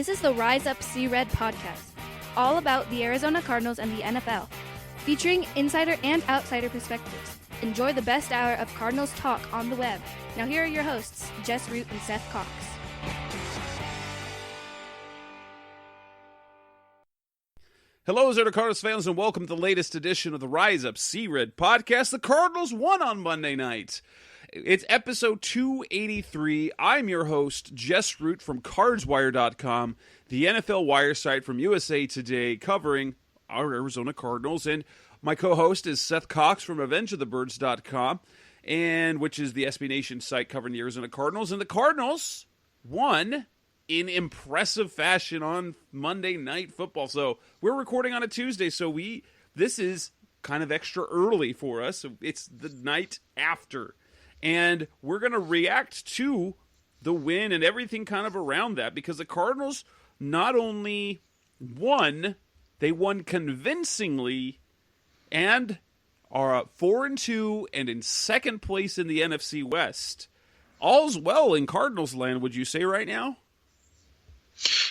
This is the Rise Up See Red podcast, all about the Arizona Cardinals and the NFL, featuring insider and outsider perspectives. Enjoy the best hour of Cardinals talk on the web. Now here are your hosts, Jess Root and Seth Cox. Hello, Arizona Cardinals fans, and welcome to the latest edition of the Rise Up See Red podcast. The Cardinals won on Monday night. It's episode 283. I'm your host, Jess Root from CardsWire.com, the NFL Wire site from USA Today, covering our Arizona Cardinals. And my co-host is Seth Cox from AvengeOfTheBirds.com, and which is the SB Nation site covering the Arizona Cardinals. And the Cardinals won in impressive fashion on Monday Night Football. So we're recording on a Tuesday, so this is kind of extra early for us. It's the night after. And we're going to react to the win and everything kind of around that, because the Cardinals not only won, they won convincingly and are 4-2 and in second place in the NFC West. All's well in Cardinals land, would you say right now?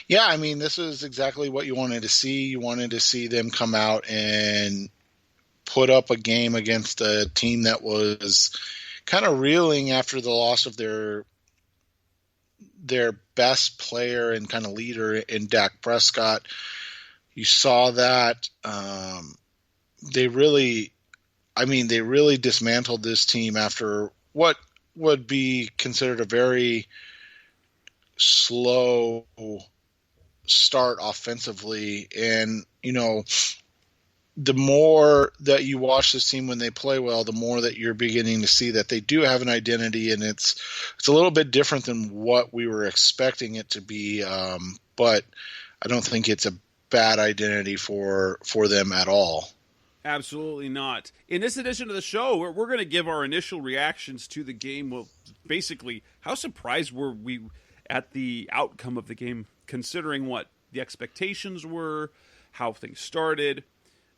Yeah, I mean, this is exactly what you wanted to see. You wanted to see them come out and put up a game against a team that was kind of reeling after the loss of their best player and kind of leader in Dak Prescott. You saw that they really dismantled this team after what would be considered a very slow start offensively. And, you know, the more that you watch this team when they play well, the more that you're beginning to see that they do have an identity, and it's a little bit different than what we were expecting it to be. But I don't think it's a bad identity for them at all. Absolutely not. In this edition of the show, we're going to give our initial reactions to the game. Well, basically, how surprised were we at the outcome of the game, considering what the expectations were, how things started.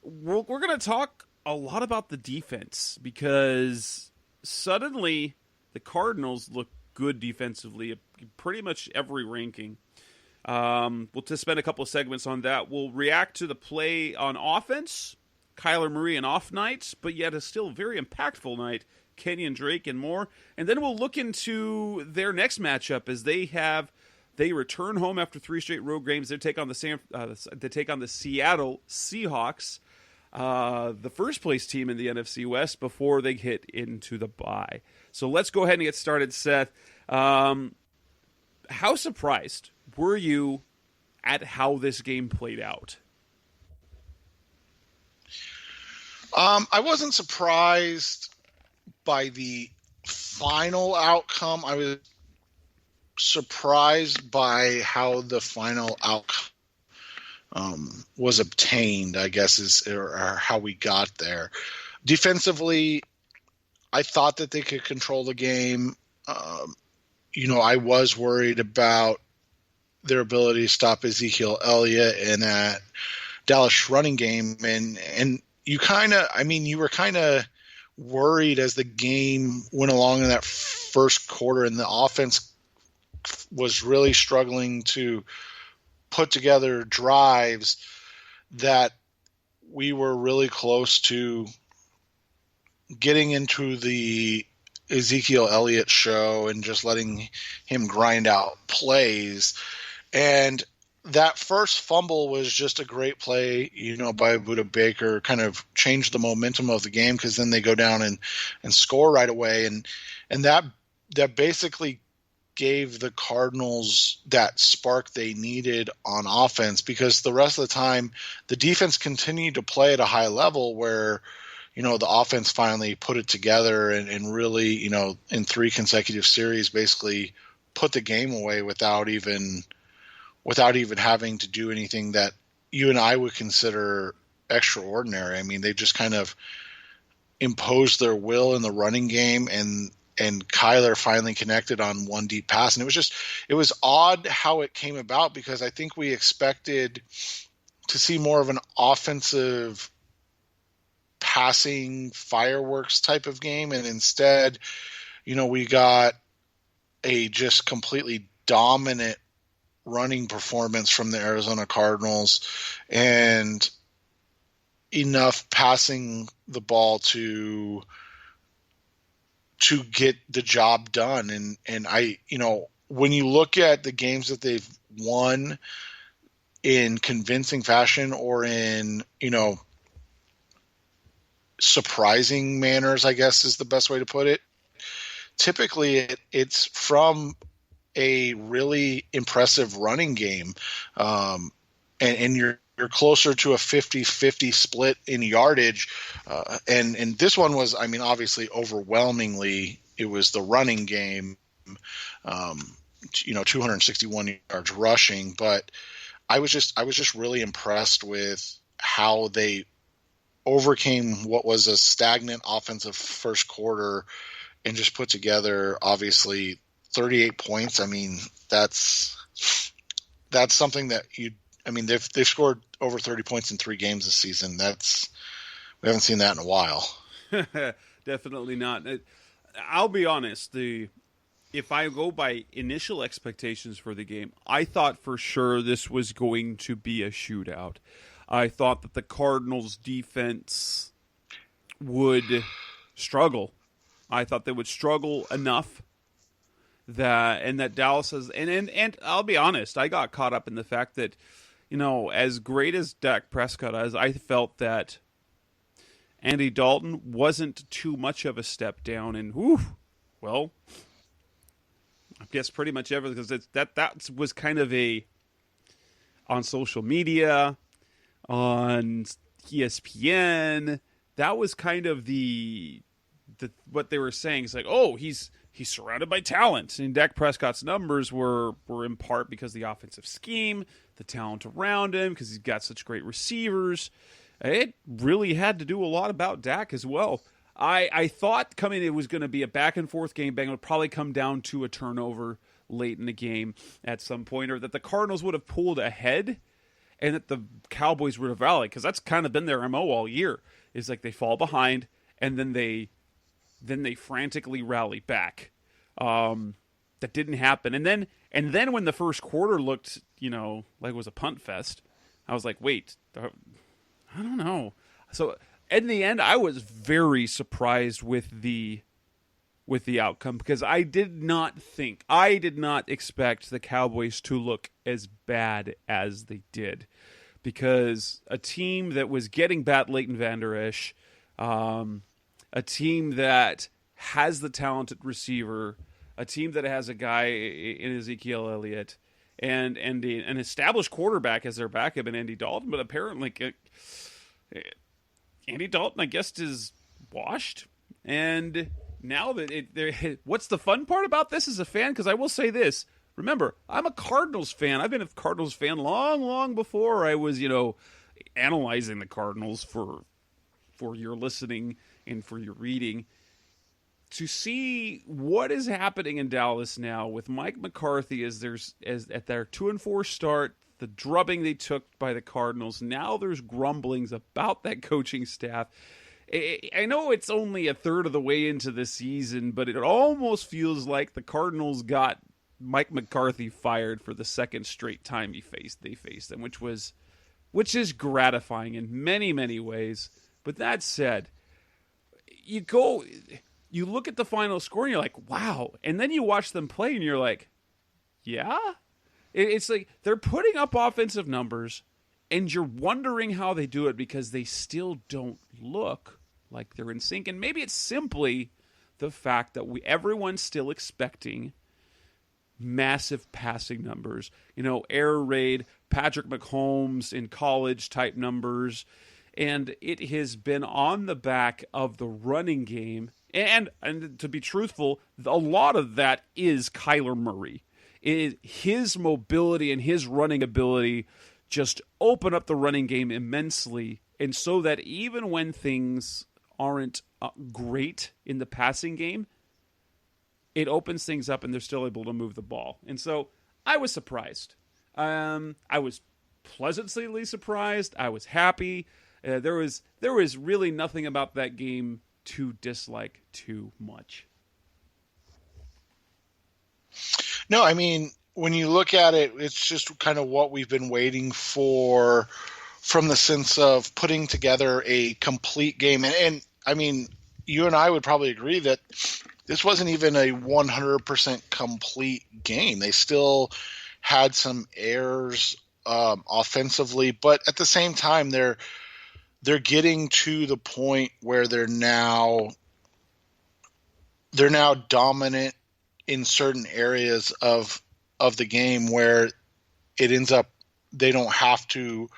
We're going to talk a lot about the defense, because suddenly the Cardinals look good defensively, pretty much every ranking. We'll to spend a couple of segments on that. We'll react to the play on offense, Kyler Murray an off night, but yet a still very impactful night, Kenyan, Drake, and more. And then we'll look into their next matchup as they return home after 3 straight road games. They take on the Seattle Seahawks, the first place team in the NFC West, before they hit into the bye. So let's go ahead and get started, Seth. How surprised were you at how this game played out? I wasn't surprised by the final outcome. I was surprised by how the final outcome was obtained, I guess, or how we got there. Defensively, I thought that they could control the game. I was worried about their ability to stop Ezekiel Elliott in that Dallas running game, and you were kind of worried as the game went along in that first quarter, and the offense was really struggling to put together drives, that we were really close to getting into the Ezekiel Elliott show and just letting him grind out plays. And that first fumble was just a great play, by Budda Baker, kind of changed the momentum of the game, because then they go down and score right away. And that basically gave the Cardinals that spark they needed on offense, because the rest of the time the defense continued to play at a high level where, the offense finally put it together and really, in 3 consecutive series, basically put the game away without even having to do anything that you and I would consider extraordinary. I mean, they just kind of imposed their will in the running game, and Kyler finally connected on one deep pass. And it was odd how it came about, because I think we expected to see more of an offensive passing fireworks type of game. And instead, we got a just completely dominant running performance from the Arizona Cardinals and enough passing the ball to get the job done. And I, when you look at the games that they've won in convincing fashion or in, surprising manners, I guess is the best way to put it. Typically it's from a really impressive running game. And you're closer to a 50-50 split in yardage. And this one was, obviously overwhelmingly, it was the running game, 261 yards rushing, but I was just really impressed with how they overcame what was a stagnant offensive first quarter and just put together, obviously, 38 points. That's something that they've scored over 30 points in 3 games this season. We haven't seen that in a while. Definitely not. I'll be honest. If I go by initial expectations for the game, I thought for sure this was going to be a shootout. I thought that the Cardinals' defense would struggle. I thought they would struggle enough that Dallas has, and I'll be honest, I got caught up in the fact that, as great as Dak Prescott is, I felt that Andy Dalton wasn't too much of a step down, and I guess pretty much everything, because that was kind of on social media, on ESPN, that was kind of what they were saying. It's like, he's surrounded by talent, and Dak Prescott's numbers were in part because of the offensive scheme, the talent around him, because he's got such great receivers. It really had to do a lot about Dak as well. I thought coming it was going to be a back and forth game. It would probably come down to a turnover late in the game at some point, or that the Cardinals would have pulled ahead and that the Cowboys would have rallied, because that's kind of been their MO all year. Is like they fall behind and then they frantically rally back. That didn't happen. And then when the first quarter looked, like it was a punt fest, I was like, wait, I don't know. So in the end, I was very surprised with the outcome, because I did not expect the Cowboys to look as bad as they did, because a team that was getting bat Leighton Vander Esch, a team that has the talented receiver, a team that has a guy in Ezekiel Elliott, and an established quarterback as their backup in Andy Dalton, but apparently Andy Dalton, I guess, is washed. And now that what's the fun part about this as a fan? Because I will say this. Remember, I'm a Cardinals fan. I've been a Cardinals fan long, long before I was, analyzing the Cardinals for your listening and for your reading. To see what is happening in Dallas now with Mike McCarthy as at their 2-4 start, the drubbing they took by the Cardinals. Now there's grumblings about that coaching staff. I know it's only a third of the way into the season, but it almost feels like the Cardinals got Mike McCarthy fired for the second straight time they faced them, which is gratifying in many, many ways. But that said, you look at the final score and you're like, wow. And then you watch them play and you're like, yeah? It's like they're putting up offensive numbers and you're wondering how they do it, because they still don't look like they're in sync. And maybe it's simply the fact that everyone's still expecting massive passing numbers. Air raid, Patrick Mahomes in college type numbers. And it has been on the back of the running game. And to be truthful, a lot of that is Kyler Murray. His mobility and his running ability just open up the running game immensely. And so that even when things aren't great in the passing game, it opens things up and they're still able to move the ball. And so I was surprised. I was pleasantly surprised. I was happy. There was really nothing about that game to dislike too much. No, when you look at it, it's just kind of what we've been waiting for, from the sense of putting together a complete game. And I mean, you and I would probably agree that this wasn't even a 100% complete game. They still had some errors offensively, but at the same time, they're getting to the point where they're now dominant in certain areas of the game, where it ends up they don't have to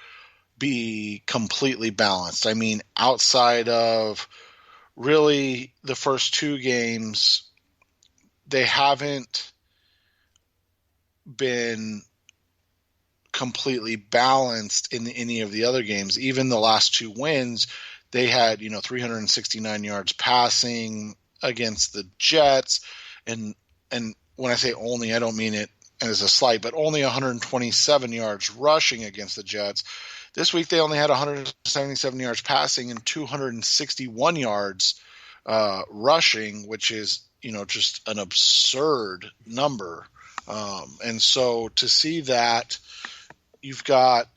be completely balanced. I mean, outside of really the first two games, they haven't been completely balanced in any of the other games. Even the last two wins, they had 369 yards passing against the Jets, and when I say only, I don't mean it as a slight, but only 127 yards rushing against the Jets. This week they only had 177 yards passing and 261 yards rushing, which is just an absurd number. And so to see that, you've got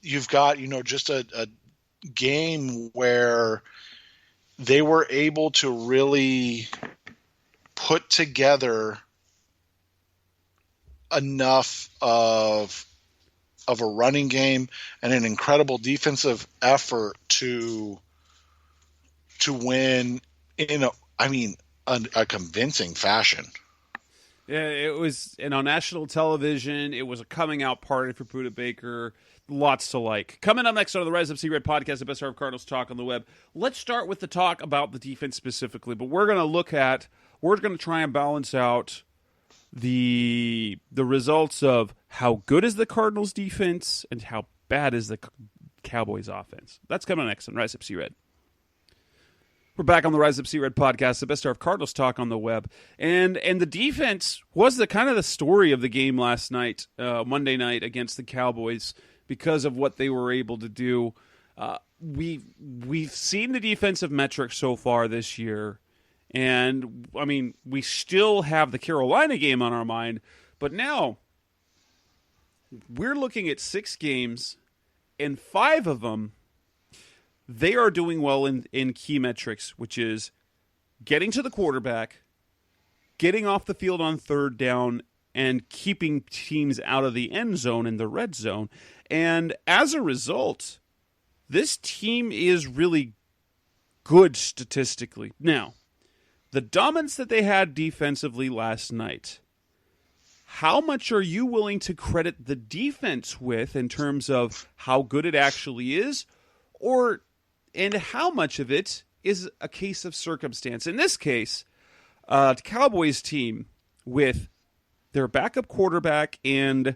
just a game where they were able to really put together enough of a running game and an incredible defensive effort to win in a convincing fashion. Yeah, it was, and on national television, it was a coming out party for Buda Baker. Lots to like. Coming up next on the Rise Up See Red podcast, the best of Cardinals talk on the web. Let's start with the talk about the defense specifically, but we're going to try and balance out the results of how good is the Cardinals defense and how bad is the Cowboys offense. That's coming next on Rise Up See Red. We're back on the Rise Up See Red podcast, the best of Cardinals talk on the web, and the defense was the kind of the story of the game last night, Monday night against the Cowboys, because of what they were able to do. We've seen the defensive metrics so far this year, and I mean, we still have the Carolina game on our mind, but now we're looking at 6 games, and 5 of them, they are doing well in key metrics, which is getting to the quarterback, getting off the field on third down, and keeping teams out of the end zone in the red zone. And as a result, this team is really good statistically. Now, the dominance that they had defensively last night, how much are you willing to credit the defense with in terms of how good it actually is, and how much of it is a case of circumstance? In this case, the Cowboys team with their backup quarterback, and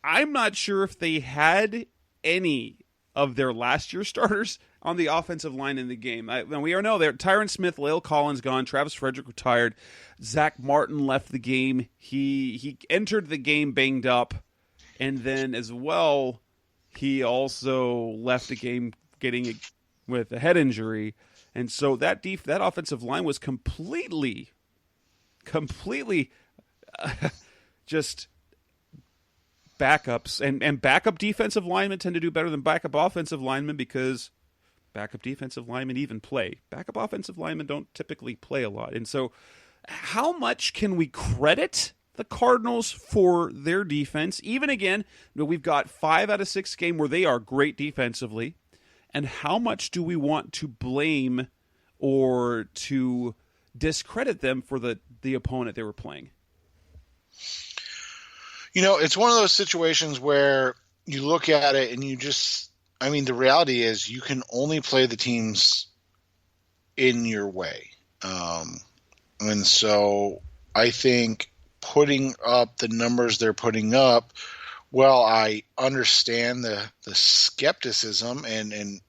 I'm not sure if they had any of their last year starters on the offensive line in the game. We know there. Tyron Smith, La'el Collins gone, Travis Frederick retired, Zach Martin left the game. He entered the game banged up, and then as well, he also left the game with a head injury, and so that offensive line was completely just backups, and backup defensive linemen tend to do better than backup offensive linemen because backup defensive linemen even play. Backup offensive linemen don't typically play a lot, and so how much can we credit the Cardinals for their defense? Even again, we've got 5 out of 6 games where they are great defensively. And how much do we want to blame or to discredit them for the opponent they were playing? It's one of those situations where you look at it and the reality is you can only play the teams in your way. And so I think putting up the numbers they're putting up, well, I understand the skepticism, and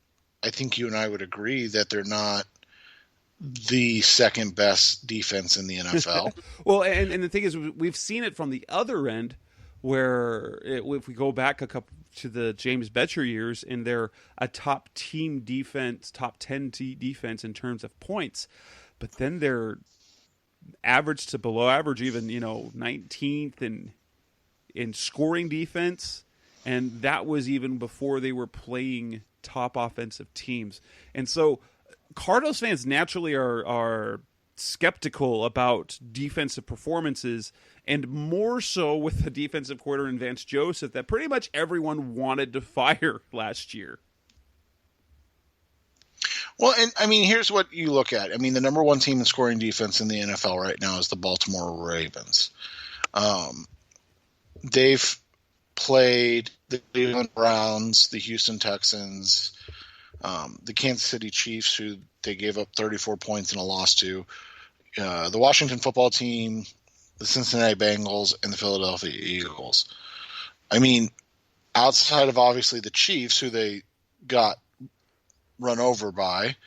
I think you and I would agree that they're not the second best defense in the NFL. Well, and the thing is, we've seen it from the other end, where if we go back a couple to the James Betcher years, and they're a top team defense, top 10 defense in terms of points. but then they're average to below average, even 19th in scoring defense, and that was even before they were playing top offensive teams. And so Cardinals fans naturally are skeptical about defensive performances, and more so with the defensive coordinator in Vance Joseph that pretty much everyone wanted to fire last year. Well, and I mean, here's what you look at. I mean, the number one team in scoring defense in the NFL right now is the Baltimore Ravens. They've played the Cleveland Browns, the Houston Texans, the Kansas City Chiefs, who they gave up 34 points in a loss to, the Washington football team, the Cincinnati Bengals, and the Philadelphia Eagles. I mean, outside of obviously the Chiefs, who they got run over by,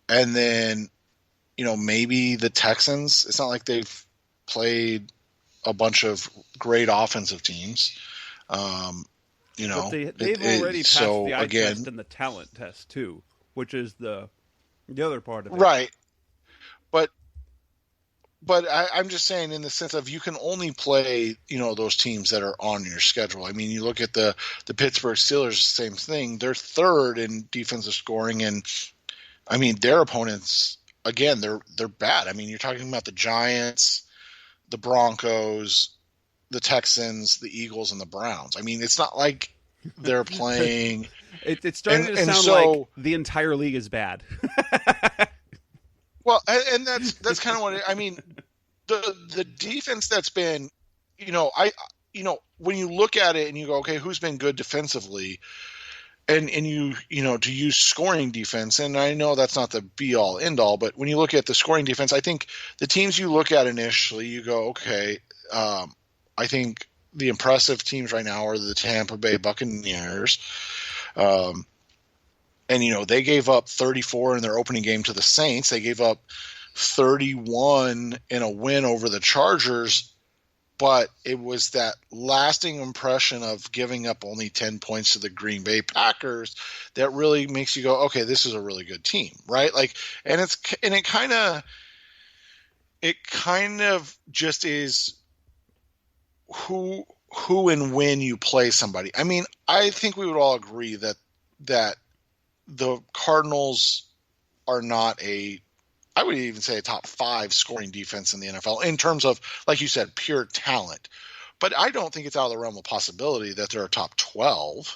and then maybe the Texans. It's not like they've played a bunch of great offensive teams. But they've already passed the eye test and the talent test too, which is the other part of it, right? But I'm just saying, in the sense of, you can only play those teams that are on your schedule. I mean, you look at the Pittsburgh Steelers, same thing. They're third in defensive scoring, and I mean, their opponents, again, they're bad. I mean, you're talking about the Giants, the Broncos, the Texans, the Eagles, and the Browns. I mean, it's not like they're playing. It's starting to sound like the entire league is bad. Well, and that's kind of what I mean. The defense that's been, when you look at it and you go, okay, who's been good defensively, and you to use scoring defense, and I know that's not the be all end all, but when you look at the scoring defense, I think the teams you look at initially, you go, okay, I think the impressive teams right now are the Tampa Bay Buccaneers. And, they gave up 34 in their opening game to the Saints. They gave up 31 in a win over the Chargers. But it was that lasting impression of giving up only 10 points to the Green Bay Packers that really makes you go, okay, this is a really good team, right? Like, and it kind of just is who and when you play somebody. I mean, I think we would all agree that the Cardinals are not I would even say a top 5 scoring defense in the NFL in terms of, like you said, pure talent. But I don't think it's out of the realm of possibility that they're a top 12.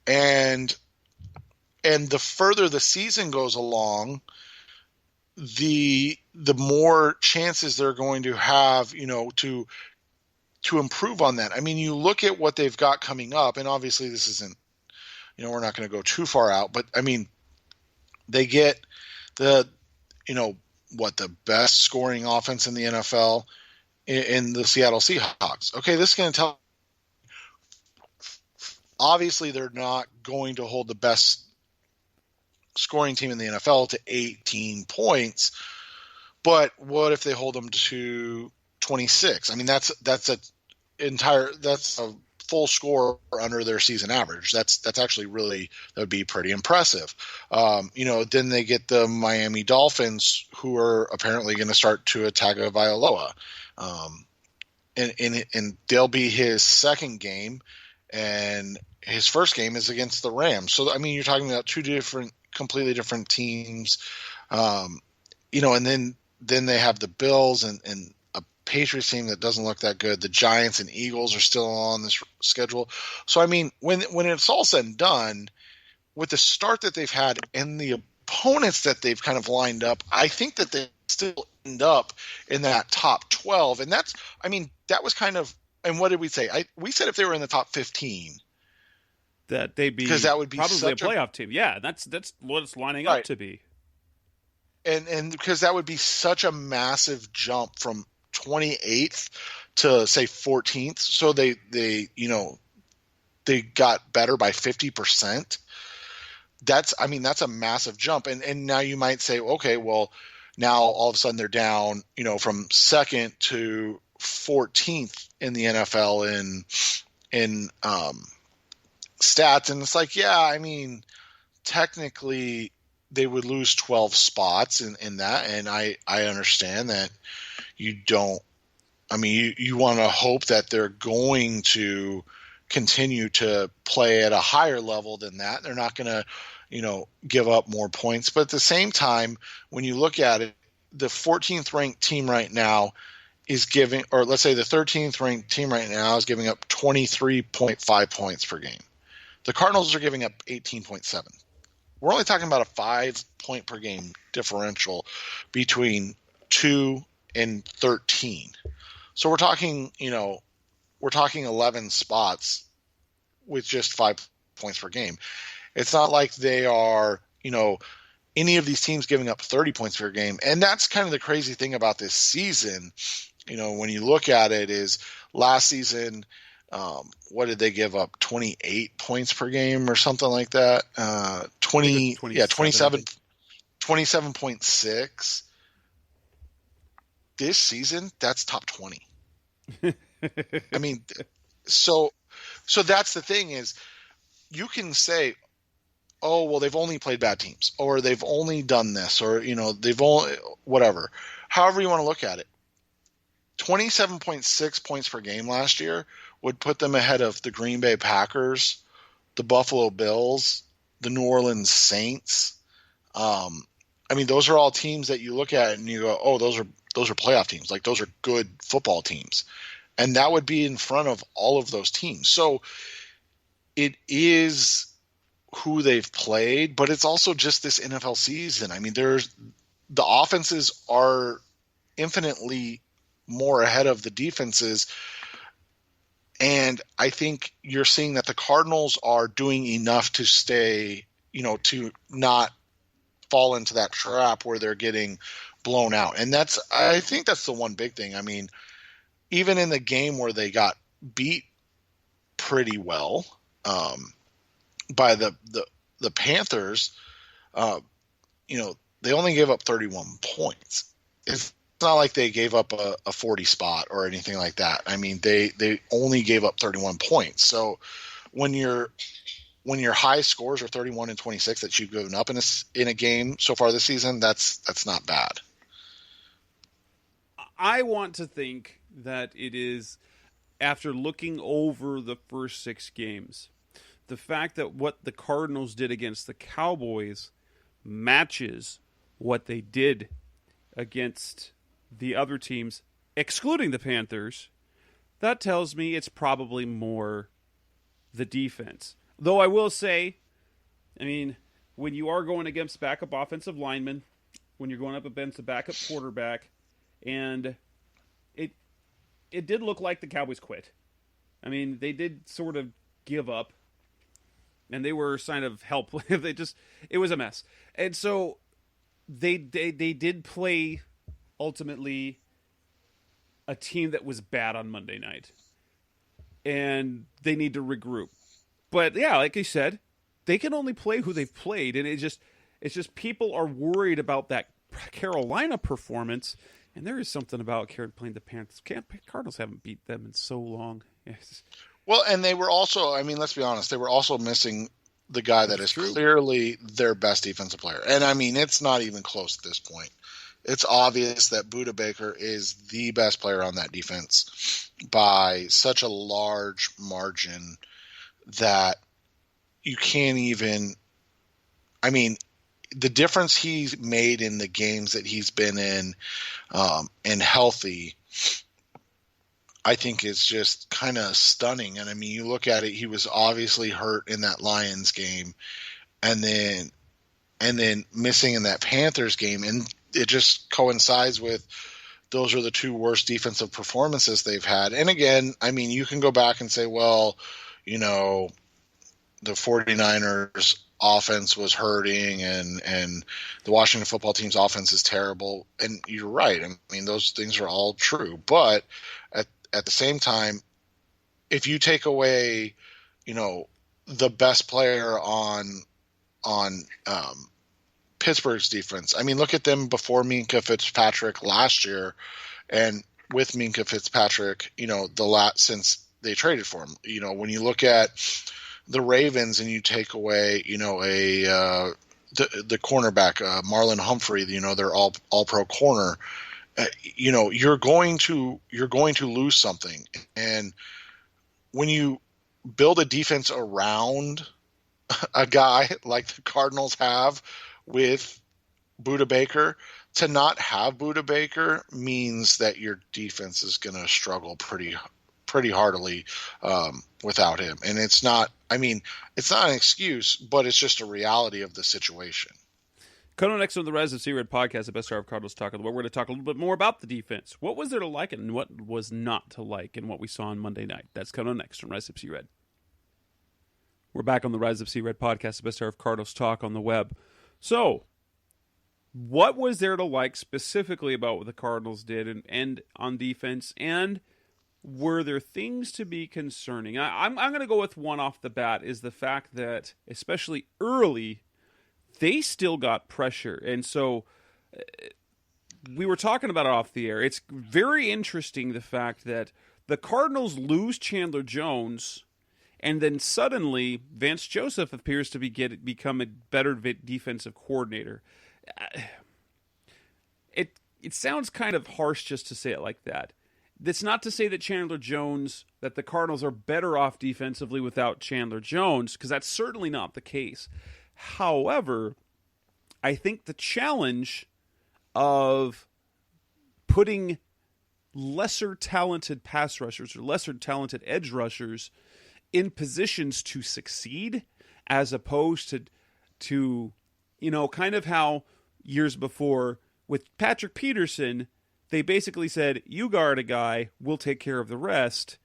And the further the season goes along, the more chances they're going to have, to improve on that. I mean, you look at what they've got coming up, and obviously this isn't, we're not going to go too far out, but I mean, they get the best scoring offense in the NFL in the Seattle Seahawks. Okay, this is going to tell. Obviously, they're not going to hold the best scoring team in the NFL to 18 points, but what if they hold them to 26? I mean, that's a full score under their season average. That's actually really, that would be pretty impressive. Then they get the Miami Dolphins, who are apparently going to start Tua Tagovailoa. And they'll be his second game, and his first game is against the Rams. So, I mean, you're talking about two completely different teams. And then they have the Bills and a Patriots team that doesn't look that good. The Giants and Eagles are still on this schedule. So, I mean, when it's all said and done, with the start that they've had and the opponents that they've kind of lined up, I think that they still end up in that top 12. And that was kind of, and what did we say? We said if they were in the top 15, that they'd be, because that would be probably a playoff team. Yeah, that's what it's lining up to be. And because that would be such a massive jump from 28th to say 14th. So they got better by 50%. That's a massive jump. And now you might say, okay, well, now all of a sudden they're down, from second to 14th in the NFL in stats. And it's like, yeah, I mean, technically they would lose 12 spots in that. And I understand that you don't, I mean, you want to hope that they're going to continue to play at a higher level than that. They're not going to, give up more points. But at the same time, when you look at it, the 14th ranked team right now is giving, or let's say the 13th ranked team right now is giving up 23.5 points per game. The Cardinals are giving up 18.7. We're only talking about a 5 point per game differential between 2 and 13. So we're talking, we're talking 11 spots with just 5 points per game. It's not like they are, any of these teams giving up 30 points per game. And that's kind of the crazy thing about this season. When you look at it, is last season, what did they give up? 28 points per game or something like that. 27.6. This season, that's top 20. I mean, so that's the thing, is you can say, oh, well, they've only played bad teams, or they've only done this, or, they've only whatever. However you want to look at it. 27.6 points per game last year would put them ahead of the Green Bay Packers, the Buffalo Bills, the New Orleans Saints. I mean, those are all teams that you look at and you go, oh, those are playoff teams. Like, those are good football teams. And that would be in front of all of those teams. So it is who they've played, but it's also just this NFL season. I mean, the offenses are infinitely more ahead of the defenses. And I think you're seeing that the Cardinals are doing enough to stay, to not fall into that trap where they're getting blown out. And I think that's the one big thing. I mean, even in the game where they got beat pretty well by the Panthers, they only gave up 31 points. It's not like they gave up a 40 spot or anything like that. I mean, they only gave up 31 points. So when your high scores are 31 and 26 that you've given up in a game so far this season, that's not bad. I want to think that it is, after looking over the first 6 games, the fact that what the Cardinals did against the Cowboys matches what they did against the other teams, excluding the Panthers, that tells me it's probably more the defense. Though I will say, I mean, when you are going against backup offensive linemen, when you're going up against a backup quarterback, and it did look like the Cowboys quit. I mean, they did sort of give up, and they were kind of helpless. It was a mess. And so they did play, ultimately, a team that was bad on Monday night. And they need to regroup. But yeah, like I said, they can only play who they've played, and it's just people are worried about that Carolina performance, and there is something about playing the Panthers. Cardinals haven't beat them in so long. Yes. Well, and they were also, I mean, let's be honest, they were also missing the guy that is clearly their best defensive player. And I mean, it's not even close at this point. It's obvious that Budda Baker is the best player on that defense by such a large margin that you can't even, I mean, the difference he's made in the games that he's been in and healthy, I think is just kind of stunning. And I mean, you look at it, he was obviously hurt in that Lions game and then missing in that Panthers game. And it just coincides with those are the 2 worst defensive performances they've had. And again, I mean, you can go back and say, well, the 49ers offense was hurting and the Washington football team's offense is terrible. And you're right. I mean, those things are all true. But at the same time, if you take away, the best player on Pittsburgh's defense, I mean, look at them before Minkah Fitzpatrick last year, and with Minkah Fitzpatrick, since they traded for him. When you look at the Ravens and you take away, the cornerback, Marlon Humphrey, their all pro corner, you're going to lose something. And when you build a defense around a guy like the Cardinals have with Budda Baker, to not have Budda Baker means that your defense is going to struggle pretty heartily without him. And it's not an excuse, but it's just a reality of the situation. Coming up next on the Rise of C-Red podcast, the best hour of Cardinals talk of the world, we're going to talk a little bit more about the defense. What was there to like and what was not to like in what we saw on Monday night? That's coming up next on Rise of C-Red. We're back on the Rise of C-Red podcast, the best hour of Cardinals talk on the web. So, what was there to like specifically about what the Cardinals did and on defense, and were there things to be concerning? I'm going to go with one off the bat, is the fact that, especially early, they still got pressure. And so we were talking about it off the air. It's very interesting, the fact that the Cardinals lose Chandler Jones, and then suddenly Vance Joseph appears to become a better defensive coordinator. It sounds kind of harsh just to say it like that. That's not to say that that the Cardinals are better off defensively without Chandler Jones, because that's certainly not the case. However, I think the challenge of putting lesser talented pass rushers or lesser talented edge rushers in positions to succeed, as opposed to kind of how years before with Patrick Peterson, they basically said, you guard a guy, we'll take care of the rest.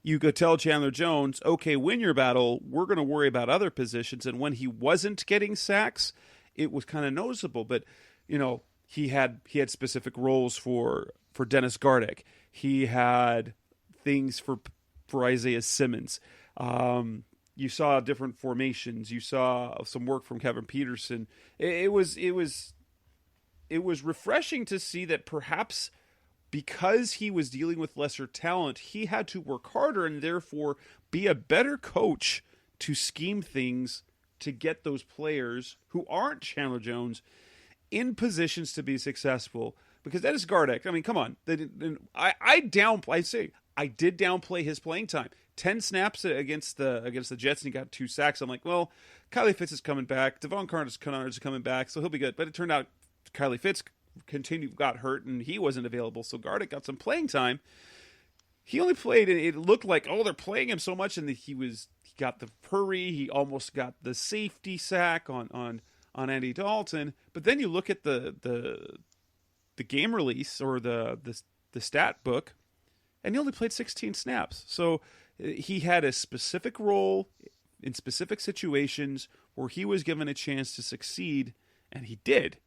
You could tell Chandler Jones, okay, win your battle, we're going to worry about other positions. And when he wasn't getting sacks, it was kind of noticeable. But, he had specific roles for Dennis Gardeck. He had things for Isaiah Simmons. You saw different formations. You saw some work from Kevin Peterson. It was refreshing to see that perhaps because he was dealing with lesser talent, he had to work harder and therefore be a better coach to scheme things to get those players who aren't Chandler Jones in positions to be successful. Because Dennis Gardeck, I mean, come on. I did downplay his playing time. 10 snaps against the Jets, and he got 2 sacks. I'm like, well, Kylie Fitz is coming back. Devon Kennard is coming back, so he'll be good. But it turned out Kylie Fitz got hurt, and he wasn't available. So Gardeck got some playing time. He only played, and it looked like, they're playing him so much, and he got the hurry. He almost got the safety sack on Andy Dalton. But then you look at the game release or the stat book, and he only played 16 snaps. So he had a specific role in specific situations where he was given a chance to succeed, and he did.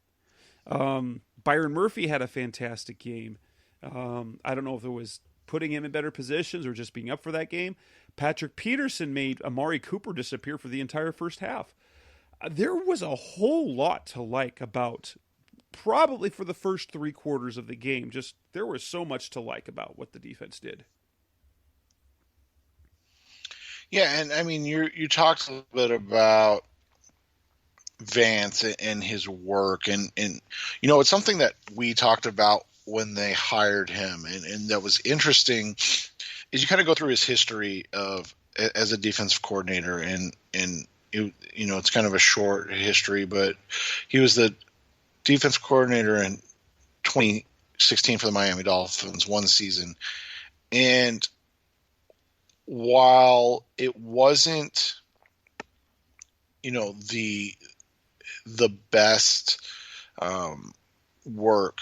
Byron Murphy had a fantastic game. I don't know if it was putting him in better positions or just being up for that game. Patrick Peterson made Amari Cooper disappear for the entire first half. There was a whole lot to like about probably for the first 3 quarters of the game. Just there was so much to like about what the defense did. Yeah, and I mean, you talked a little bit about Vance and his work, and it's something that we talked about when they hired him, and that was interesting. Is you kind of go through his history as a defensive coordinator, and it's kind of a short history, but he was the defensive coordinator in 2016 for the Miami Dolphins, one season, and while it wasn't, the best work,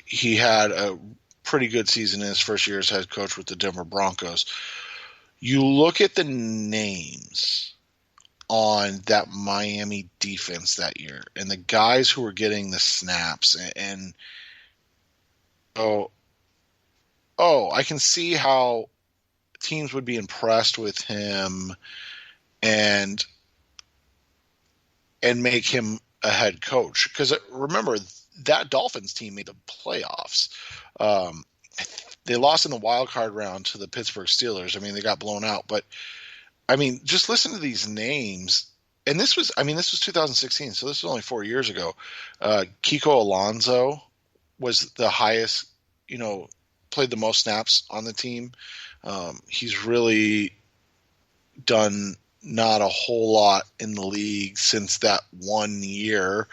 he had a pretty good season in his first year as head coach with the Denver Broncos. You look at the names on that Miami defense that year and the guys who were getting the snaps, and I can see how teams would be impressed with him and make him a head coach. Because remember, that Dolphins team made the playoffs. They lost in the wild card round to the Pittsburgh Steelers. I mean, they got blown out. But, I mean, just listen to these names and this was 2016, so this was only 4 years ago. Kiko Alonso was the highest, played the most snaps on the team. He's really done not a whole lot in the league since that 1 year.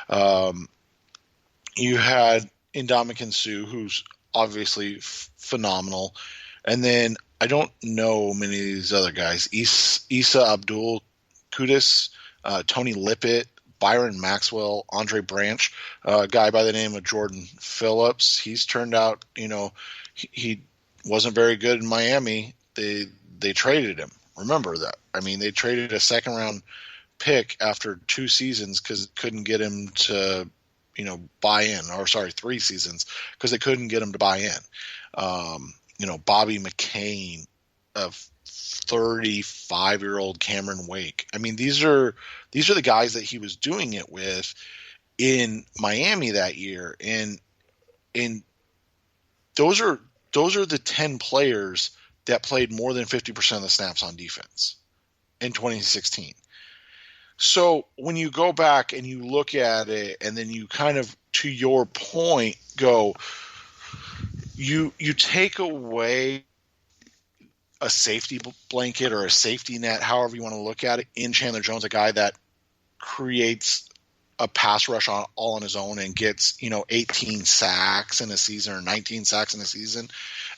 You had Ndamukong Suh, who's obviously phenomenal. And then I don't know many of these other guys. Issa Abdul Kudus, Tony Lippett, Byron Maxwell, Andre Branch, a guy by the name of Jordan Phillips. He's turned out, he wasn't very good in Miami. They traded him. Remember that. I mean, they traded a second-round pick after 2 seasons because couldn't get him to, buy in. Or, sorry, 3 seasons because they couldn't get him to buy in. Bobby McCain, a 35-year-old Cameron Wake. I mean, these are the guys that he was doing it with in Miami that year. And those are the 10 players that played more than 50% of the snaps on defense in 2016. So when you go back and you look at it and then you kind of, to your point, go, you take away a safety blanket or a safety net, however you want to look at it, in Chandler Jones, a guy that creates a pass rush all on his own and gets, 18 sacks in a season or 19 sacks in a season.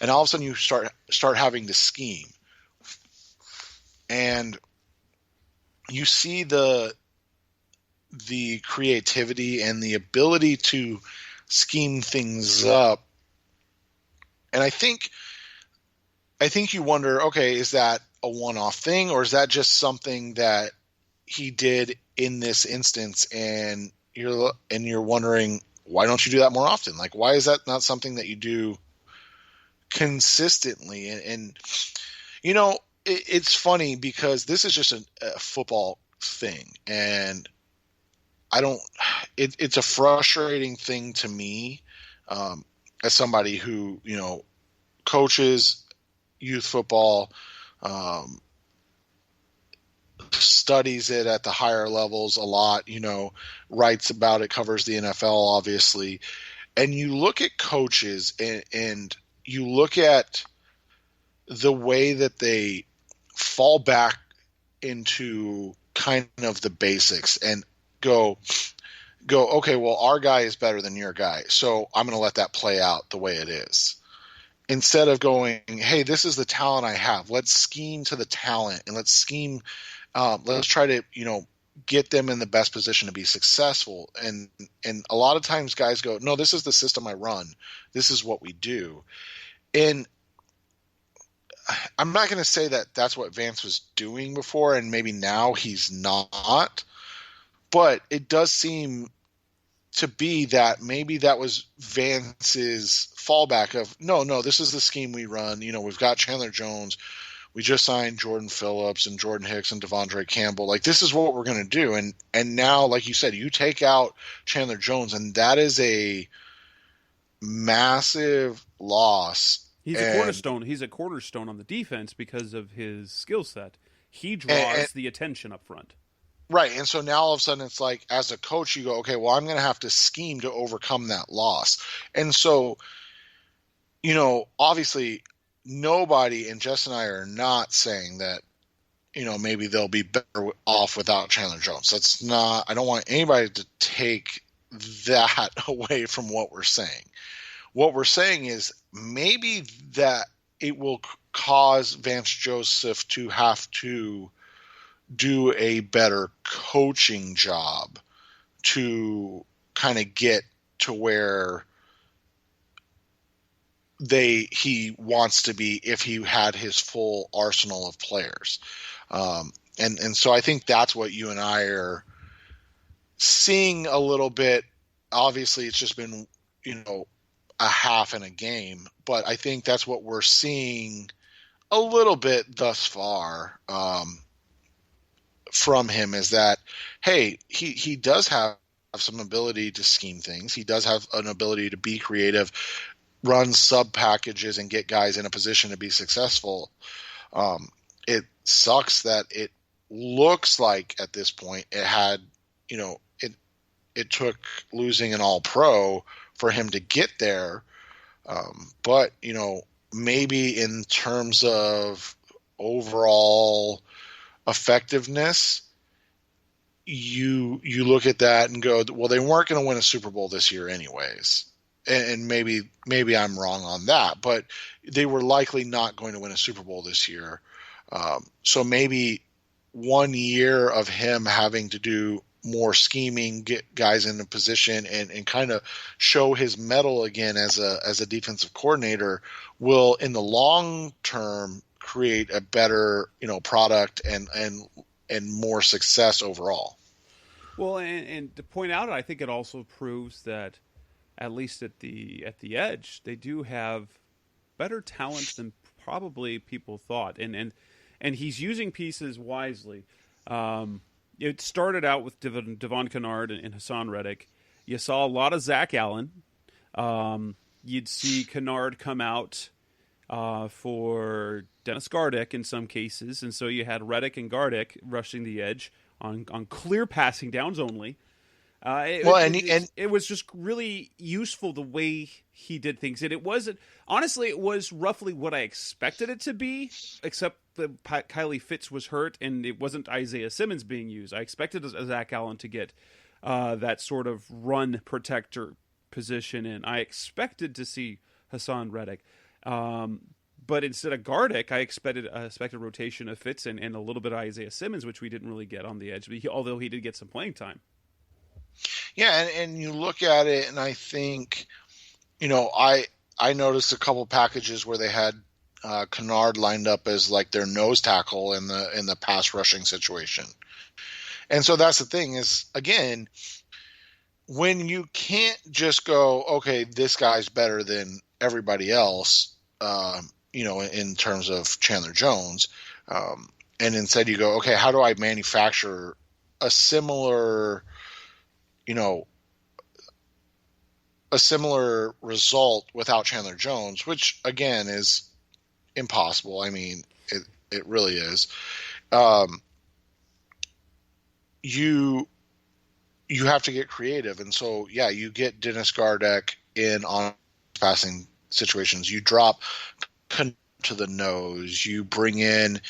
And all of a sudden you start having to scheme. And you see the creativity and the ability to scheme things up. And I think you wonder, okay, is that a one-off thing, or is that just something that he did in this instance? And you're wondering, why don't you do that more often? Like, why is that not something that you do consistently? And it's funny because this is just a football thing, and it's a frustrating thing to me, as somebody who, coaches youth football, studies it at the higher levels a lot, writes about it, covers the NFL, obviously. And you look at coaches and you look at the way that they fall back into kind of the basics and go, okay, well, our guy is better than your guy, so I'm going to let that play out the way it is. Instead of going, hey, this is the talent I have. Let's scheme to the talent, and let's scheme. Let's try to, get them in the best position to be successful. And a lot of times guys go, no, this is the system I run. This is what we do. And I'm not going to say that that's what Vance was doing before, and maybe now he's not. But it does seem to be that maybe that was Vance's fallback of, no, this is the scheme we run. We've got Chandler Jones. We just signed Jordan Phillips and Jordan Hicks and Devondre Campbell. Like, this is what we're going to do. And now, like you said, you take out Chandler Jones, and that is a massive loss. He's a cornerstone on the defense because of his skill set. He draws the attention up front. Right. And so now all of a sudden it's like, as a coach, you go, okay, well, I'm going to have to scheme to overcome that loss. And so, obviously nobody, and Jess and I are not saying that, maybe they'll be better off without Chandler Jones. I don't want anybody to take that away from what we're saying. What we're saying is maybe that it will cause Vance Joseph to have to do a better coaching job to kind of get to where he wants to be if he had his full arsenal of players. And so I think that's what you and I are seeing a little bit. Obviously it's just been, a half in a game, but I think that's what we're seeing a little bit thus far, from him, is that, hey, he does have some ability to scheme things. He does have an ability to be creative, run sub packages, and get guys in a position to be successful. It sucks that it looks like at this point it had, it took losing an All-Pro for him to get there. But, maybe in terms of overall effectiveness, you look at that and go, well, they weren't going to win a Super Bowl this year anyways. And maybe I'm wrong on that, but they were likely not going to win a Super Bowl this year. So maybe 1 year of him having to do more scheming, get guys in a position and kind of show his mettle again as a defensive coordinator will in the long term create a better, product and more success overall. Well, and to point out, I think it also proves that at least at the edge, they do have better talent than probably people thought. And he's using pieces wisely. It started out with Devon Kennard and Hassan Reddick. You saw a lot of Zach Allen. You'd see Kennard come out for Dennis Gardeck in some cases, and so you had Reddick and Gardeck rushing the edge on clear passing downs only. It was just really useful the way he did things, and it was roughly what I expected it to be, except that Kylie Fitz was hurt, and it wasn't Isaiah Simmons being used. I expected Zach Allen to get that sort of run protector position, and I expected to see Hassan Reddick. But instead of Gardeck, I expected rotation of Fitz and a little bit of Isaiah Simmons, which we didn't really get on the edge, although he did get some playing time. Yeah, and you look at it, and I think, I noticed a couple packages where they had Kennard lined up as like their nose tackle in the pass rushing situation. And so that's the thing is, again, when you can't just go, okay, this guy's better than everybody else, in terms of Chandler Jones, and instead you go, okay, how do I manufacture a similar result without Chandler Jones, which again is impossible. I mean, it really is. You have to get creative. And so, yeah, you get Dennis Gardeck in on passing situations. You drop to the nose. You bring in,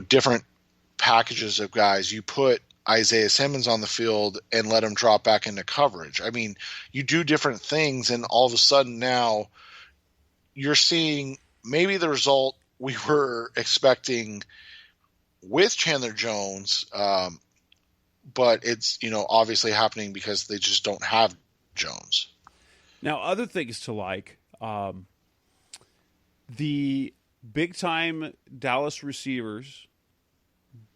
different packages of guys. You put Isaiah Simmons on the field and let him drop back into coverage. I mean, you do different things, and all of a sudden now you're seeing maybe the result we were expecting with Chandler Jones, but it's, obviously happening because they just don't have Jones. Now, other things to like, the big-time Dallas receivers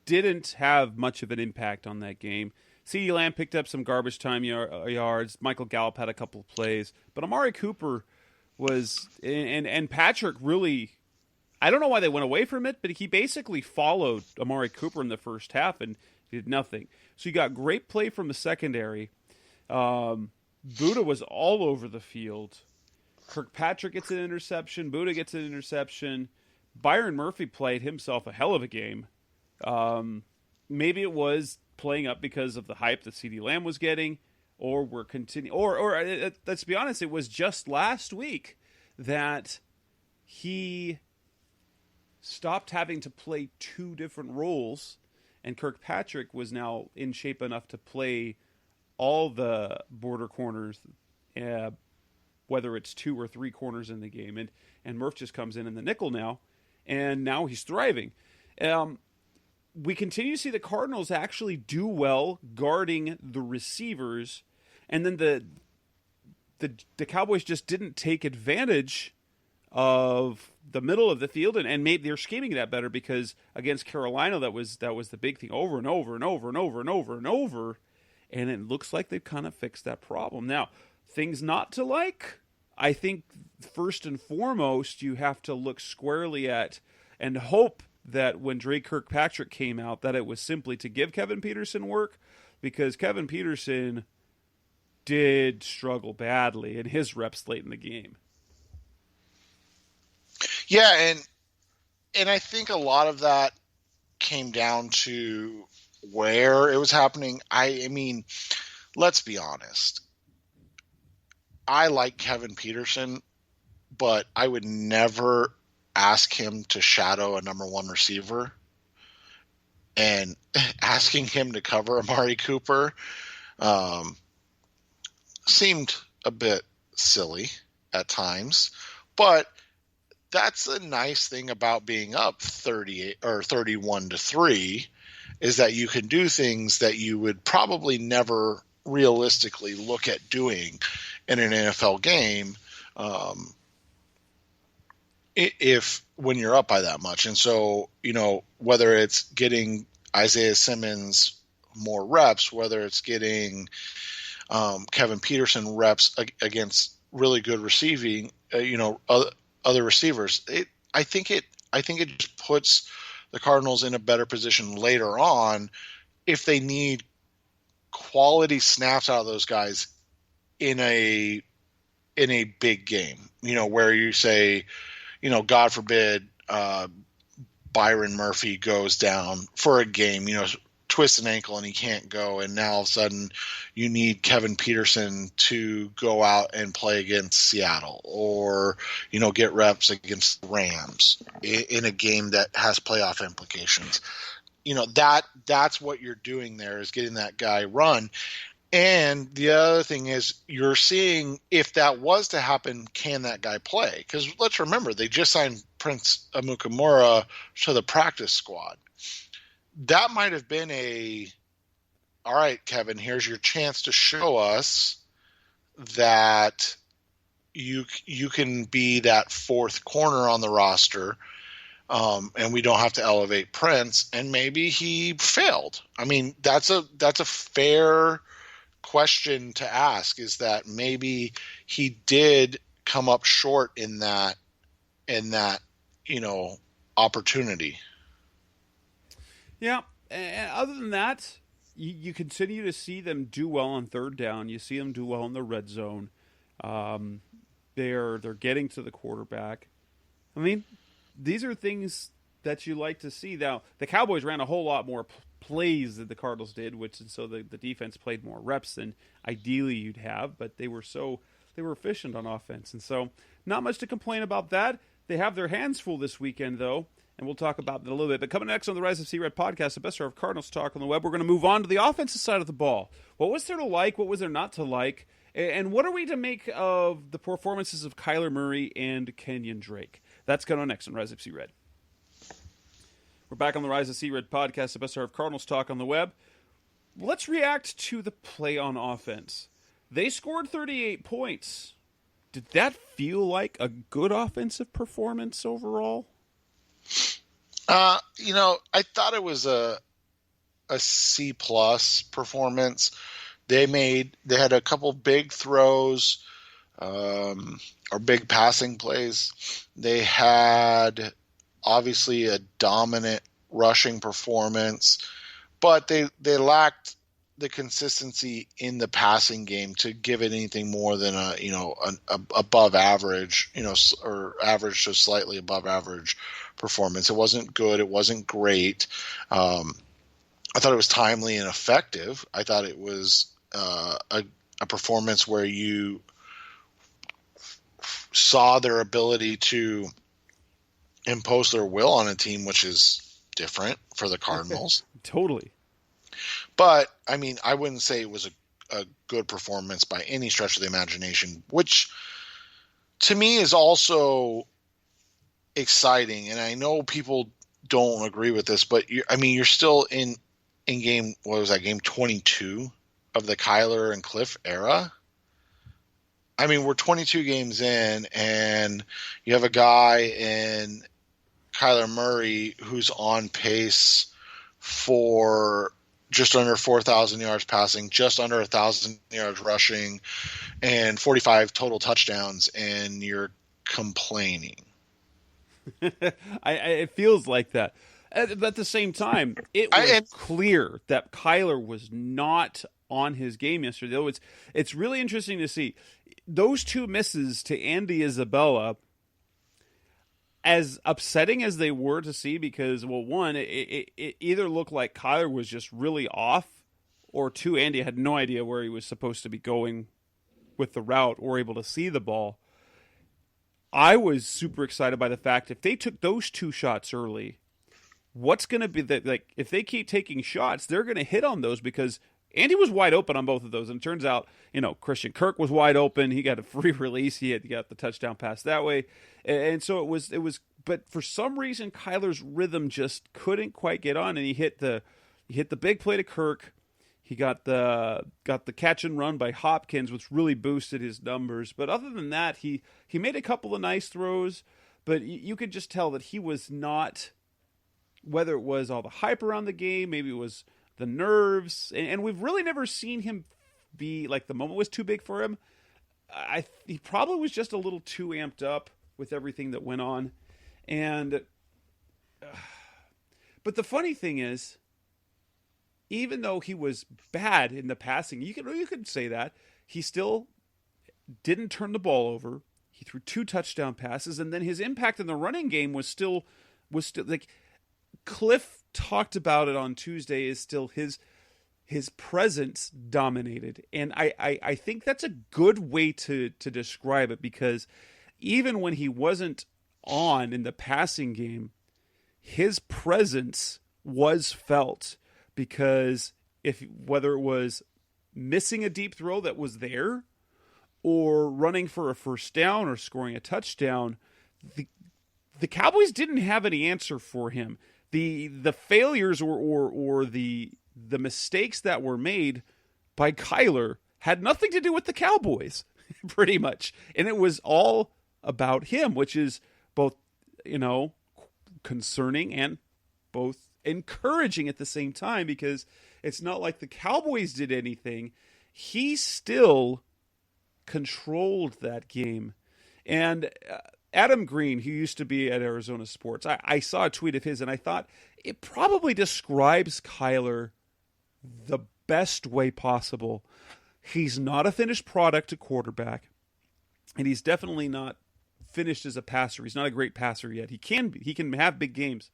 didn't have much of an impact on that game. CeeDee Lamb picked up some garbage time yards. Michael Gallup had a couple of plays. But Amari Cooper was – and Patrick really – I don't know why they went away from it, but he basically followed Amari Cooper in the first half and did nothing. So you got great play from the secondary. Buda was all over the field. Kirkpatrick gets an interception. Buda gets an interception. Byron Murphy played himself a hell of a game. Maybe it was playing up because of the hype that CeeDee Lamb was getting, or we're continuing, or let's be honest, it was just last week that he stopped having to play two different roles, and Kirkpatrick was now in shape enough to play all the border corners, whether it's 2 or 3 corners in the game, and Murph just comes in the nickel now, and now he's thriving. We continue to see the Cardinals actually do well guarding the receivers, and then the Cowboys just didn't take advantage of the middle of the field, and maybe they're scheming that better because against Carolina that was the big thing over and over and over and over and over and over, and it looks like they've kind of fixed that problem. Now, things not to like, I think first and foremost you have to look squarely at and hope that when Drake Kirkpatrick came out, that it was simply to give Kevin Peterson work, because Kevin Peterson did struggle badly in his reps late in the game. Yeah, and I think a lot of that came down to where it was happening, I mean, let's be honest. I like Kevin Peterson, but I would never ask him to shadow a number one receiver, and asking him to cover Amari Cooper seemed a bit silly at times. But that's the nice thing about being up 38 or 31-3 is that you can do things that you would probably never realistically look at doing in an NFL game if when you're up by that much. And so, whether it's getting Isaiah Simmons more reps, whether it's getting Kevin Peterson reps against really good receiving, other receivers, I think it just puts the Cardinals in a better position later on if they need quality snaps out of those guys in a big game, where you say, God forbid, Byron Murphy goes down for a game, twists an ankle and he can't go, and now all of a sudden you need Kevin Peterson to go out and play against Seattle or get reps against the Rams in a game that has playoff implications. That's what you're doing there, is getting that guy run. And the other thing is, you're seeing if that was to happen, can that guy play? Because let's remember, they just signed Prince Amukamura to the practice squad. That might have been all right, Kevin, here's your chance to show us that you can be that fourth corner on the roster, and we don't have to elevate Prince. And maybe he failed. I mean, that's a fair question to ask, is that maybe he did come up short in that opportunity. Yeah, and other than that, you continue to see them do well on third down. You see them do well in the red zone. They're getting to the quarterback. I mean, these are things that you like to see. Now, the Cowboys ran a whole lot more plays than the Cardinals did, so the defense played more reps than ideally you'd have, but they were efficient on offense, and so not much to complain about that. They have their hands full this weekend, though, and we'll talk about that a little bit. But coming next on the Rise of C-Red podcast, the best of Cardinals talk on the web, we're going to move on to the offensive side of the ball. What was there to like? What was there not to like? And what are we to make of the performances of Kyler Murray and Kenyan Drake? That's going on next on Rise of C-Red. We're back on the Rise of C-Red podcast, the best of Cardinals talk on the web. Let's react to the play on offense. They scored 38 points. Did that feel like a good offensive performance overall? I thought it was a C+ performance. They had a couple big throws, or big passing plays. They had obviously a dominant rushing performance, but they lacked the consistency in the passing game to give it anything more than an above average, or average to slightly above average performance. It wasn't good. It wasn't great. I thought it was timely and effective. I thought it was a performance where you saw their ability to impose their will on a team, which is different for the Cardinals. Totally. But, I mean, I wouldn't say it was a good performance by any stretch of the imagination, which to me is also exciting. And I know people don't agree with this, but you're still in game, what was that, game 22 of the Kyler and Cliff era? I mean, we're 22 games in, and you have a guy in Kyler Murray who's on pace for just under 4,000 yards passing, just under 1,000 yards rushing, and 45 total touchdowns, and you're complaining. It feels like that. But at the same time, it was clear that Kyler was not on his game yesterday. Though it's really interesting to see those two misses to Andy Isabella. as upsetting as they were to see, because, well, one, it either looked like Kyler was just really off, or two, Andy had no idea where he was supposed to be going with the route or able to see the ball. I was super excited by the fact if they took those two shots early, what's going to be if they keep taking shots, they're going to hit on those, because Andy was wide open on both of those. And it turns out, Christian Kirk was wide open. He got a free release. He got the touchdown pass that way. And so it was, but for some reason, Kyler's rhythm just couldn't quite get on. And he hit the big play to Kirk. He got the catch and run by Hopkins, which really boosted his numbers. But other than that, he made a couple of nice throws, but you could just tell that he was not, whether it was all the hype around the game, maybe it was the nerves, and we've really never seen him be like, the moment was too big for him. He probably was just a little too amped up with everything that went on. But the funny thing is, even though he was bad in the passing, you could say that, he still didn't turn the ball over. He threw 2 touchdown passes, and then his impact in the running game was still like, Cliff talked about it on Tuesday, is still his presence dominated. And I think that's a good way to describe it, because even when he wasn't on in the passing game, his presence was felt, because whether it was missing a deep throw that was there, or running for a first down, or scoring a touchdown, the Cowboys didn't have any answer for him. The failures or the mistakes that were made by Kyler had nothing to do with the Cowboys, pretty much. And it was all about him, which is both, concerning and both encouraging at the same time, because it's not like the Cowboys did anything. He still controlled that game. And Adam Green, who used to be at Arizona Sports, I saw a tweet of his, and I thought it probably describes Kyler the best way possible. He's not a finished product at quarterback, and he's definitely not finished as a passer. He's not a great passer yet. He can have big games,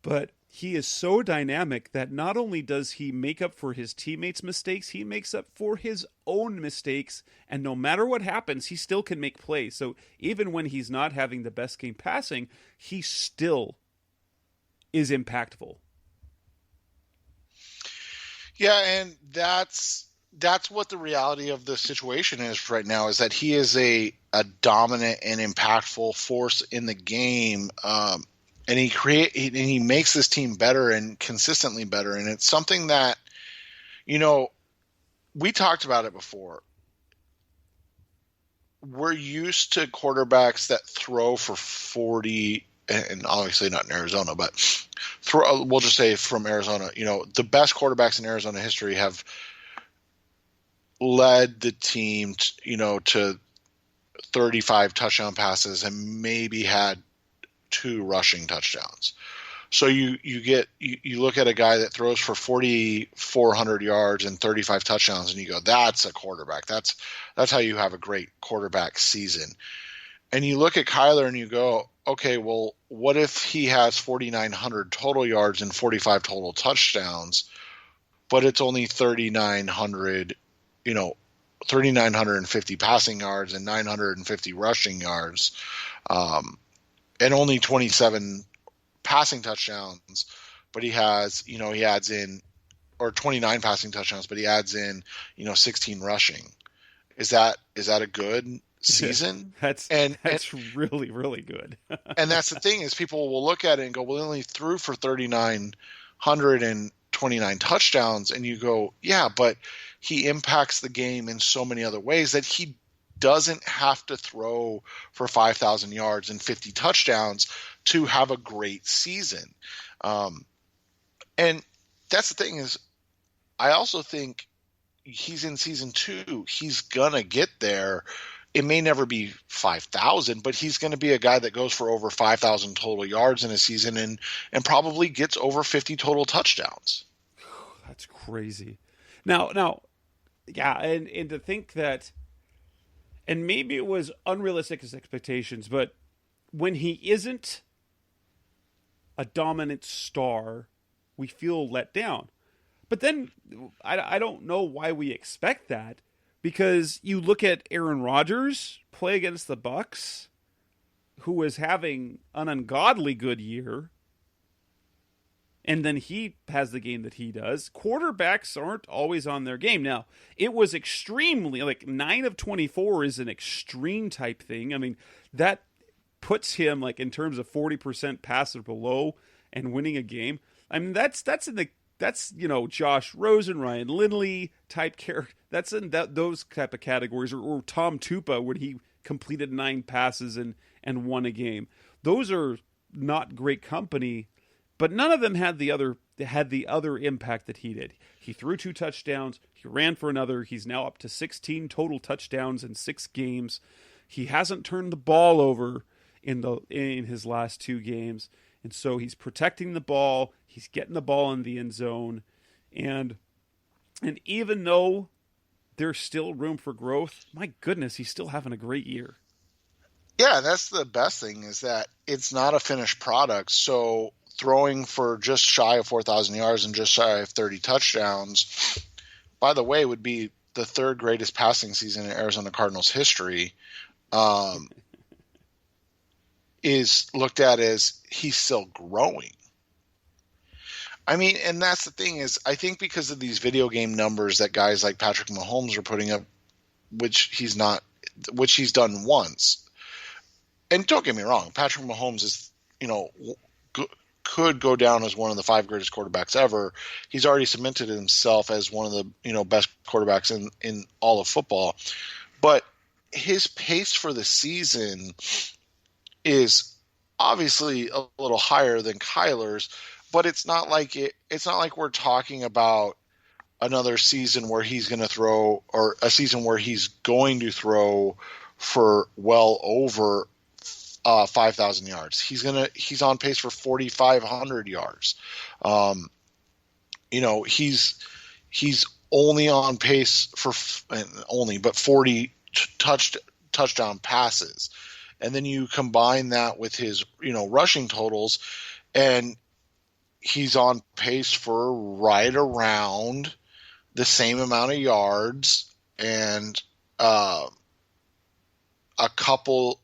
but he is so dynamic that not only does he make up for his teammates' mistakes, he makes up for his own mistakes, and no matter what happens, he still can make plays. So even when he's not having the best game passing, he still is impactful. Yeah, and that's what the reality of the situation is right now, is that he is a dominant and impactful force in the game. And he makes this team better and consistently better. And it's something that, we talked about it before. We're used to quarterbacks that throw for 40, and obviously not in Arizona, but we'll just say from Arizona, the best quarterbacks in Arizona history have led the team, to 35 touchdown passes and maybe had 2 rushing touchdowns. So you look at a guy that throws for 4,400 yards and 35 touchdowns, and you go, that's a quarterback. That's how you have a great quarterback season. And you look at Kyler and you go, okay, well, what if he has 4,900 total yards and 45 total touchdowns, but it's only 3,950 passing yards and 950 rushing yards, and only 27 passing touchdowns, but he adds in, or 29 passing touchdowns, but he adds in, 16 rushing. Is that a good season? Yeah, that's really, really good. And that's the thing, is people will look at it and go, well, he only threw for 3,929 touchdowns. And you go, yeah, but he impacts the game in so many other ways that he doesn't have to throw for 5,000 yards and 50 touchdowns to have a great season. And that's the thing, is I also think he's in season 2. He's going to get there. It may never be 5,000, but he's going to be a guy that goes for over 5,000 total yards in a season and probably gets over 50 total touchdowns. That's crazy. Now, yeah, and to think that, and maybe it was unrealistic as expectations, but when he isn't a dominant star, we feel let down. But then I don't know why we expect that, because you look at Aaron Rodgers play against the Bucs, who was having an ungodly good year, and then he has the game that he does. Quarterbacks aren't always on their game. Now, it was extremely, like 9 of 24 is an extreme type thing. I mean, that puts him like in terms of 40% pass or below and winning a game. I mean, that's Josh Rosen, Ryan Lindley type character. That's in those type of categories, or Tom Tupa when he completed 9 passes and won a game. Those are not great company, but none of them had the other impact that he did. He threw 2 touchdowns. He ran for another. He's now up to 16 total touchdowns in 6 games. He hasn't turned the ball over in his last 2 games, and so he's protecting the ball. He's getting the ball in the end zone, and even though there's still room for growth, my goodness, he's still having a great year. Yeah, that's the best thing, is that it's not a finished product. So throwing for just shy of 4,000 yards and just shy of 30 touchdowns, by the way, would be the 3rd greatest passing season in Arizona Cardinals history, is looked at as he's still growing. I mean, and that's the thing, is I think because of these video game numbers that guys like Patrick Mahomes are putting up, which he's done once. And don't get me wrong, Patrick Mahomes is, could go down as one of the 5 greatest quarterbacks ever. He's already cemented himself as one of the, best quarterbacks in all of football. But his pace for the season is obviously a little higher than Kyler's, but it's not like we're talking about another season where he's going to throw, or a season where he's going to throw for well over 5,000 yards. He's on pace for 4,500 yards. He's only on pace for 40 touchdown passes. And then you combine that with his, rushing totals, and he's on pace for right around the same amount of yards and a couple,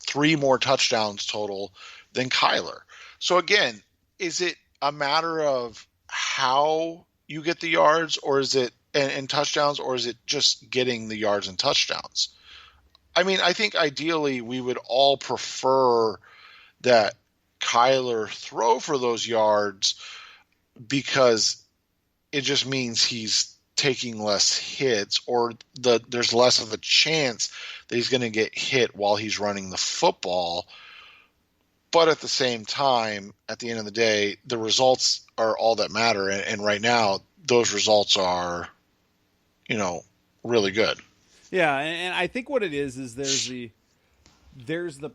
3 more touchdowns total than Kyler. So again, is it a matter of how you get the yards, or is it and touchdowns, or is it just getting the yards and touchdowns? I mean, I think ideally we would all prefer that Kyler throw for those yards, because it just means he's taking less hits, or there's less of a chance that he's going to get hit while he's running the football. But at the same time, at the end of the day, the results are all that matter. And right now, those results are, really good. Yeah, and I think what it is there's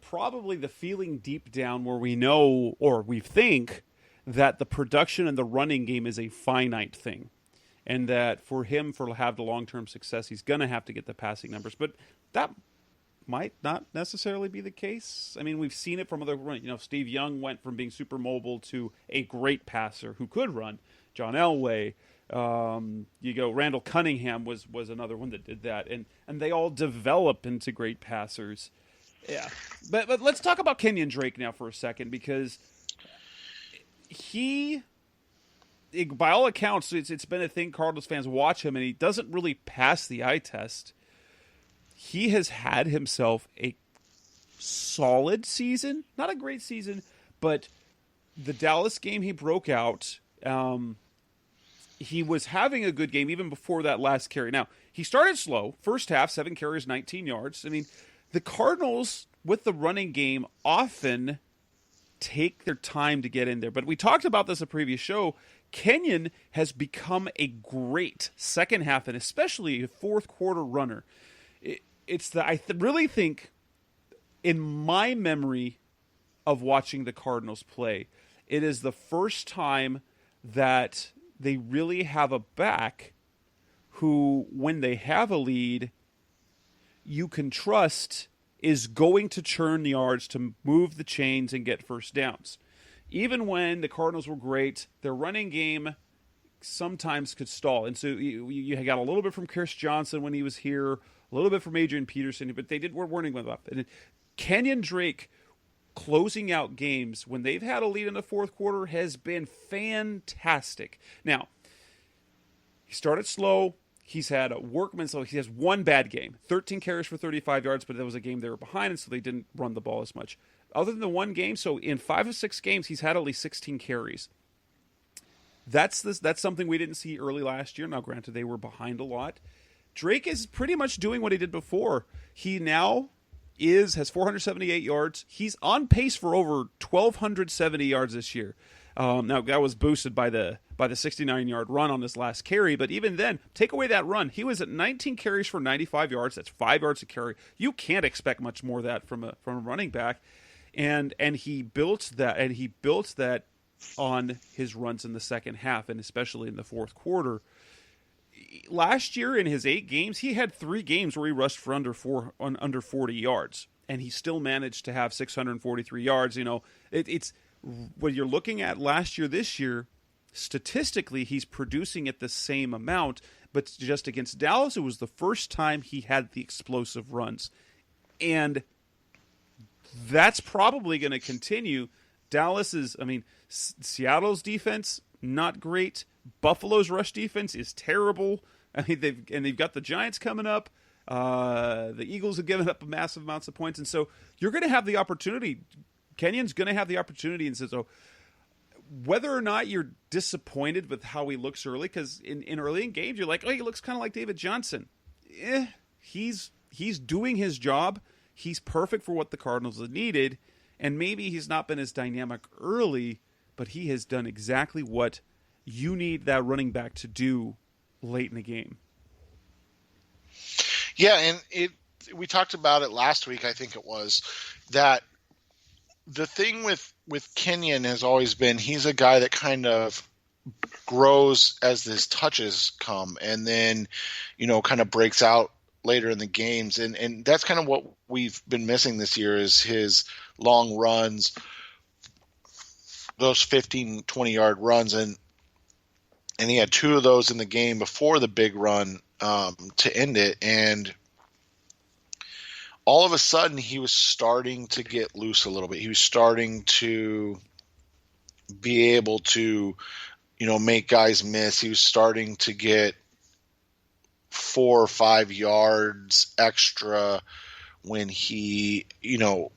probably the feeling deep down where we know, or we think, that the production and the running game is a finite thing, and that for him to have the long-term success, he's going to have to get the passing numbers. But that might not necessarily be the case. I mean, we've seen it from other, Steve Young went from being super mobile to a great passer who could run. John Elway, Randall Cunningham was another one that did that, and they all develop into great passers. Yeah, but let's talk about Kenyan Drake now for a second, because by all accounts, it's been a thing Cardinals fans watch him, and he doesn't really pass the eye test. He has had himself a solid season, not a great season, but the Dallas game he broke out. He was having a good game even before that last carry. Now, he started slow. First half, 7 carries, 19 yards. I mean, the Cardinals, with the running game, often take their time to get in there. But we talked about this in a previous show. Kenyan has become a great second half, and especially a fourth quarter runner. I really think, in my memory of watching the Cardinals play, it is the first time that they really have a back who, when they have a lead, you can trust is going to churn the yards to move the chains and get first downs. Even when the Cardinals were great, their running game sometimes could stall. And so you got a little bit from Chris Johnson when he was here, a little bit from Adrian Peterson, but they weren't going up. And Kenyan Drake closing out games when they've had a lead in the fourth quarter has been fantastic. Now, he started slow. He's had a workman, so he has one bad game. 13 carries for 35 yards, but that was a game they were behind, and so they didn't run the ball as much. Other than the one game, so in 5 of 6 games, he's had at least 16 carries. That's something we didn't see early last year. Now, granted, they were behind a lot. Drake is pretty much doing what he did before. He now has 478 yards. He's on pace for over 1,270 yards this year. Now, that was boosted by the 69-yard run on his last carry, but even then, take away that run, he was at 19 carries for 95 yards. That's 5 yards a carry. You can't expect much more of that from a running back, and he built that on his runs in the second half, and especially in the fourth quarter. Last year, in his 8 games, he had 3 games where he rushed for under 40 yards, and he still managed to have 643 yards. You know, it's when you're looking at last year, this year, statistically, he's producing at the same amount, but just against Dallas, it was the first time he had the explosive runs. And that's probably going to continue. Seattle's defense, not great. Buffalo's rush defense is terrible. I mean, they've got the Giants coming up. The Eagles have given up massive amounts of points, and so you're going to have the opportunity. Kenyan's going to have the opportunity, and so whether or not you're disappointed with how he looks early, because in early in games you're like, oh, he looks kind of like David Johnson. He's doing his job. He's perfect for what the Cardinals have needed, and maybe he's not been as dynamic early, but he has done exactly what you need that running back to do late in the game. Yeah, and we talked about it last week, I think it was, that the thing with Kenyan has always been he's a guy that kind of grows as his touches come and then, kind of breaks out later in the games. And that's kind of what we've been missing this year is his long runs, those 15, 20-yard runs. And he had 2 of those in the game before the big run to end it. And all of a sudden, he was starting to get loose a little bit. He was starting to be able to, make guys miss. He was starting to get 4 or 5 yards extra when he,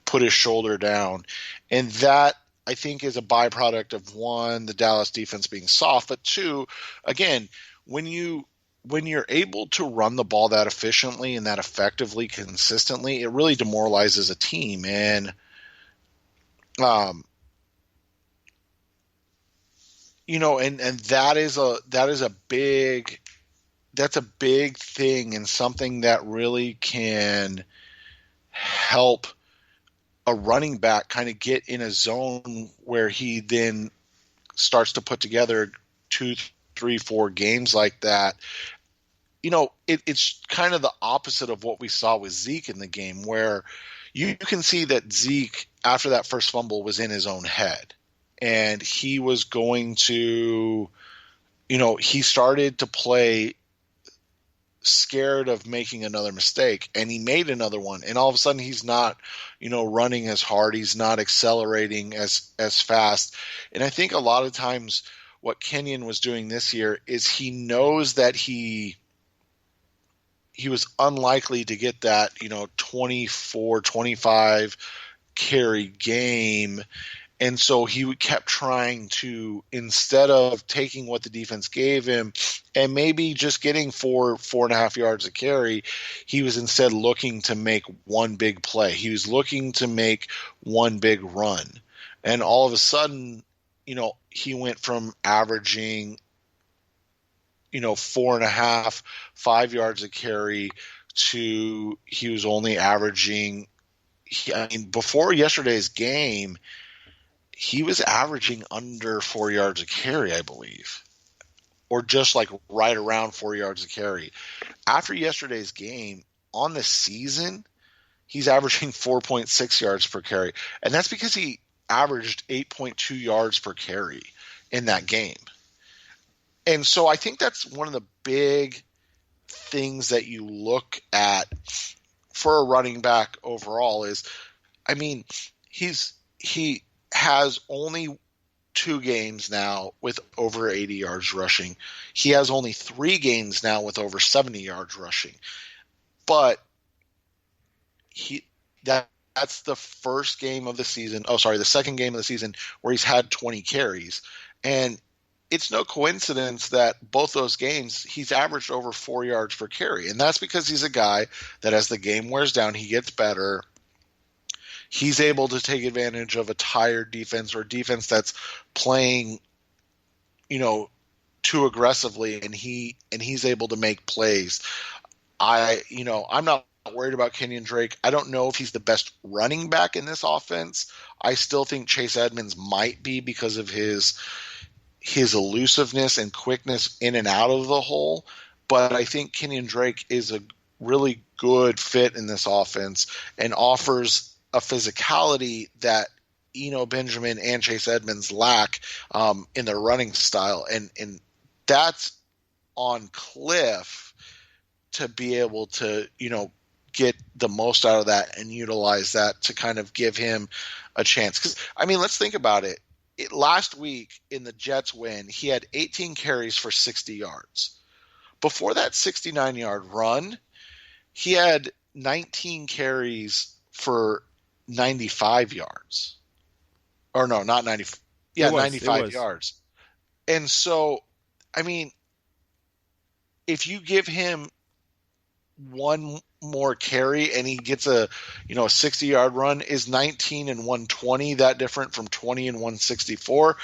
put his shoulder down. And that, I think, is a byproduct of, 1, the Dallas defense being soft, but 2, again, when you're able to run the ball that efficiently and that effectively, consistently, it really demoralizes a team. And, and that is a big thing and something that really can help a running back kind of get in a zone where he then starts to put together 2, 3, 4 games like that. It's kind of the opposite of what we saw with Zeke in the game, where you can see that Zeke, after that first fumble, was in his own head. And he was going to, he started to play scared of making another mistake, and he made another one. And all of a sudden he's not, running as hard. He's not accelerating as fast. And I think a lot of times what Kenyan was doing this year is he knows that he was unlikely to get that, 24, 25 carry game. And so he kept trying to, instead of taking what the defense gave him and maybe just getting 4.5 yards a carry, he was instead looking to make one big play. He was looking to make one big run. And all of a sudden, he went from averaging 4.5, 5 yards a carry to he was only averaging. Before yesterday's game, he was averaging under 4 yards a carry, I believe, or just like right around 4 yards a carry. After yesterday's game, on the season, he's averaging 4.6 yards per carry. And that's because he averaged 8.2 yards per carry in that game. And so I think that's one of the big things that you look at for a running back overall is, I mean, he has only 2 games now with over 80 yards rushing. He has only 3 games now with over 70 yards rushing. But that's the first game of the season. Oh, sorry, the second game of the season where he's had 20 carries. And it's no coincidence that both those games he's averaged over 4 yards per carry. And that's because he's a guy that as the game wears down, he gets better. He's able to take advantage of a tired defense or a defense that's playing, too aggressively, and he's able to make plays. I'm not worried about Kenyan Drake. I don't know if he's the best running back in this offense. I still think Chase Edmonds might be because of his elusiveness and quickness in and out of the hole. But I think Kenyan Drake is a really good fit in this offense and offers a physicality that Benjamin and Chase Edmonds lack in their running style. And that's on Cliff to be able to, get the most out of that and utilize that to kind of give him a chance. Because, let's think about it. Last week in the Jets win, he had 18 carries for 60 yards. Before that 69-yard run, he had 19 carries for 95 yards. Or no, not 90. Yeah, 95 yards. And so, if you give him one more carry and he gets a 60-yard run, is 19 and 120 that different from 20 and 164?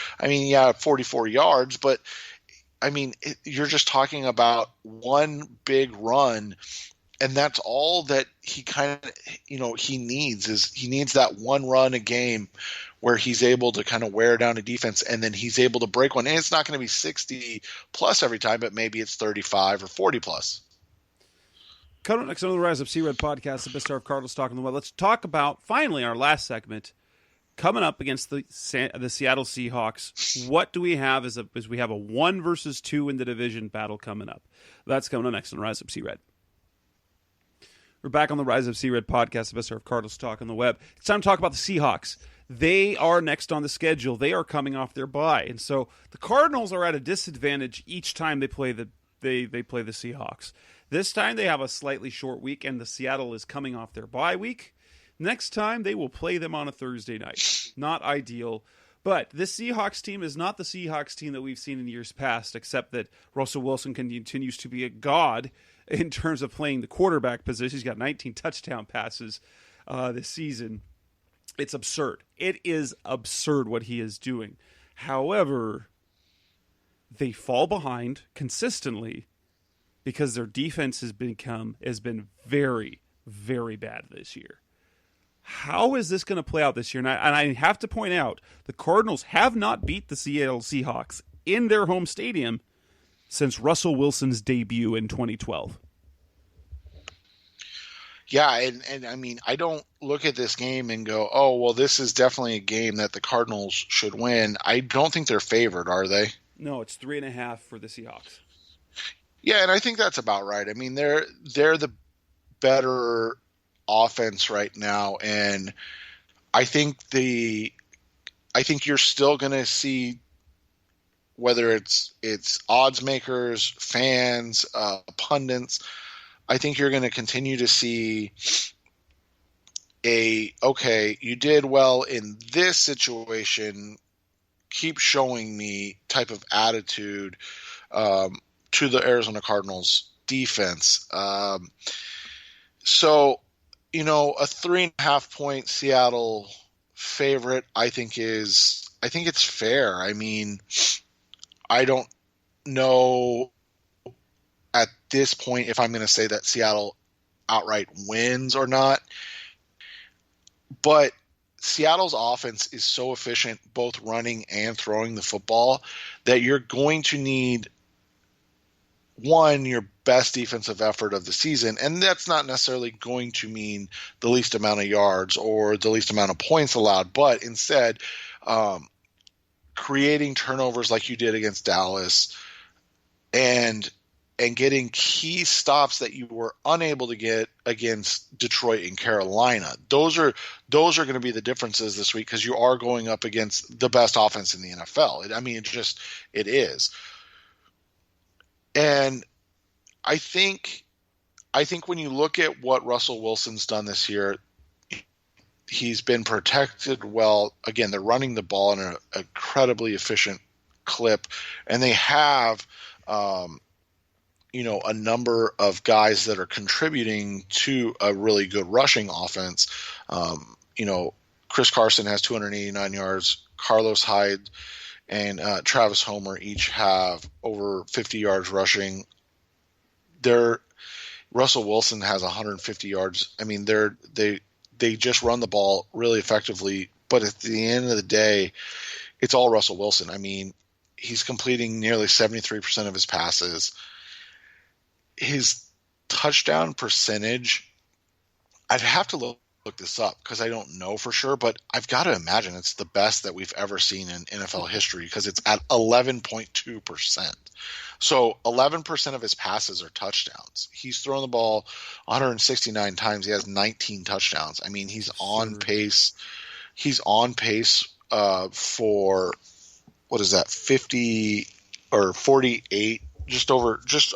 44 yards, but you're just talking about one big run, and that's all that he he needs that one run a game where he's able to kind of wear down a defense, and then he's able to break one. And it's not going to be 60 plus every time, but maybe it's 35 or 40 plus. Coming up next on the Rise Up Sea-Red podcast, the best hour of Cardinals talk on the web. Let's talk about, finally, our last segment, coming up against the Seattle Seahawks. What do we have as we have a 1 versus 2 in the division battle coming up? That's coming up next on the Rise Up Sea-Red. We're back on the Rise Up Sea-Red podcast, the best hour of Cardinals talk on the web. It's time to talk about the Seahawks. They are next on the schedule. They are coming off their bye, and so the Cardinals are at a disadvantage each time they play the Seahawks. This time they have a slightly short week, and the Seattle is coming off their bye week. Next time they will play them on a Thursday night. Not ideal, but this Seahawks team is not the Seahawks team that we've seen in years past, except that Russell Wilson continues to be a god in terms of playing the quarterback position. He's got 19 touchdown passes this season. It's absurd. It is absurd what he is doing. However, they fall behind consistently because their defense has been very, very bad this year. How is this going to play out this year? And I have to point out, the Cardinals have not beat the Seattle Seahawks in their home stadium since Russell Wilson's debut in 2012. Yeah, and I don't look at this game and go, oh, well, this is definitely a game that the Cardinals should win. I don't think they're favored, are they? No, it's 3.5 for the Seahawks. Yeah, and I think that's about right. They're the better offense right now, and I think you're still going to see, whether it's odds makers, fans, pundits, I think you're going to continue to see okay, you did well in this situation, keep showing me type of attitude to the Arizona Cardinals defense. So, a 3.5 point Seattle favorite, I think it's fair. I don't know at this point if I'm going to say that Seattle outright wins or not, but Seattle's offense is so efficient, both running and throwing the football, that you're going to need your best defensive effort of the season, and that's not necessarily going to mean the least amount of yards or the least amount of points allowed, but instead creating turnovers like you did against Dallas and getting key stops that you were unable to get against Detroit and Carolina. Those are going to be the differences this week, because you are going up against the best offense in the NFL. It is. And I think when you look at what Russell Wilson's done this year, he's been protected well. Again, they're running the ball in an incredibly efficient clip, and they have a number of guys that are contributing to a really good rushing offense. Chris Carson has 289 yards. Carlos Hyde and Travis Homer each have over 50 yards rushing. Russell Wilson has 150 yards. I mean, they just run the ball really effectively, but at the end of the day, it's all Russell Wilson. I mean, he's completing nearly 73% of his passes. His touchdown percentage, I'd have to look this up because I don't know for sure, but I've got to imagine it's the best that we've ever seen in NFL history, because it's at 11.2%. So 11% of his passes are touchdowns. He's thrown the ball 169 times. He has 19 touchdowns. I mean, he's on pace. He's on pace for, what is that, 50 or 48, just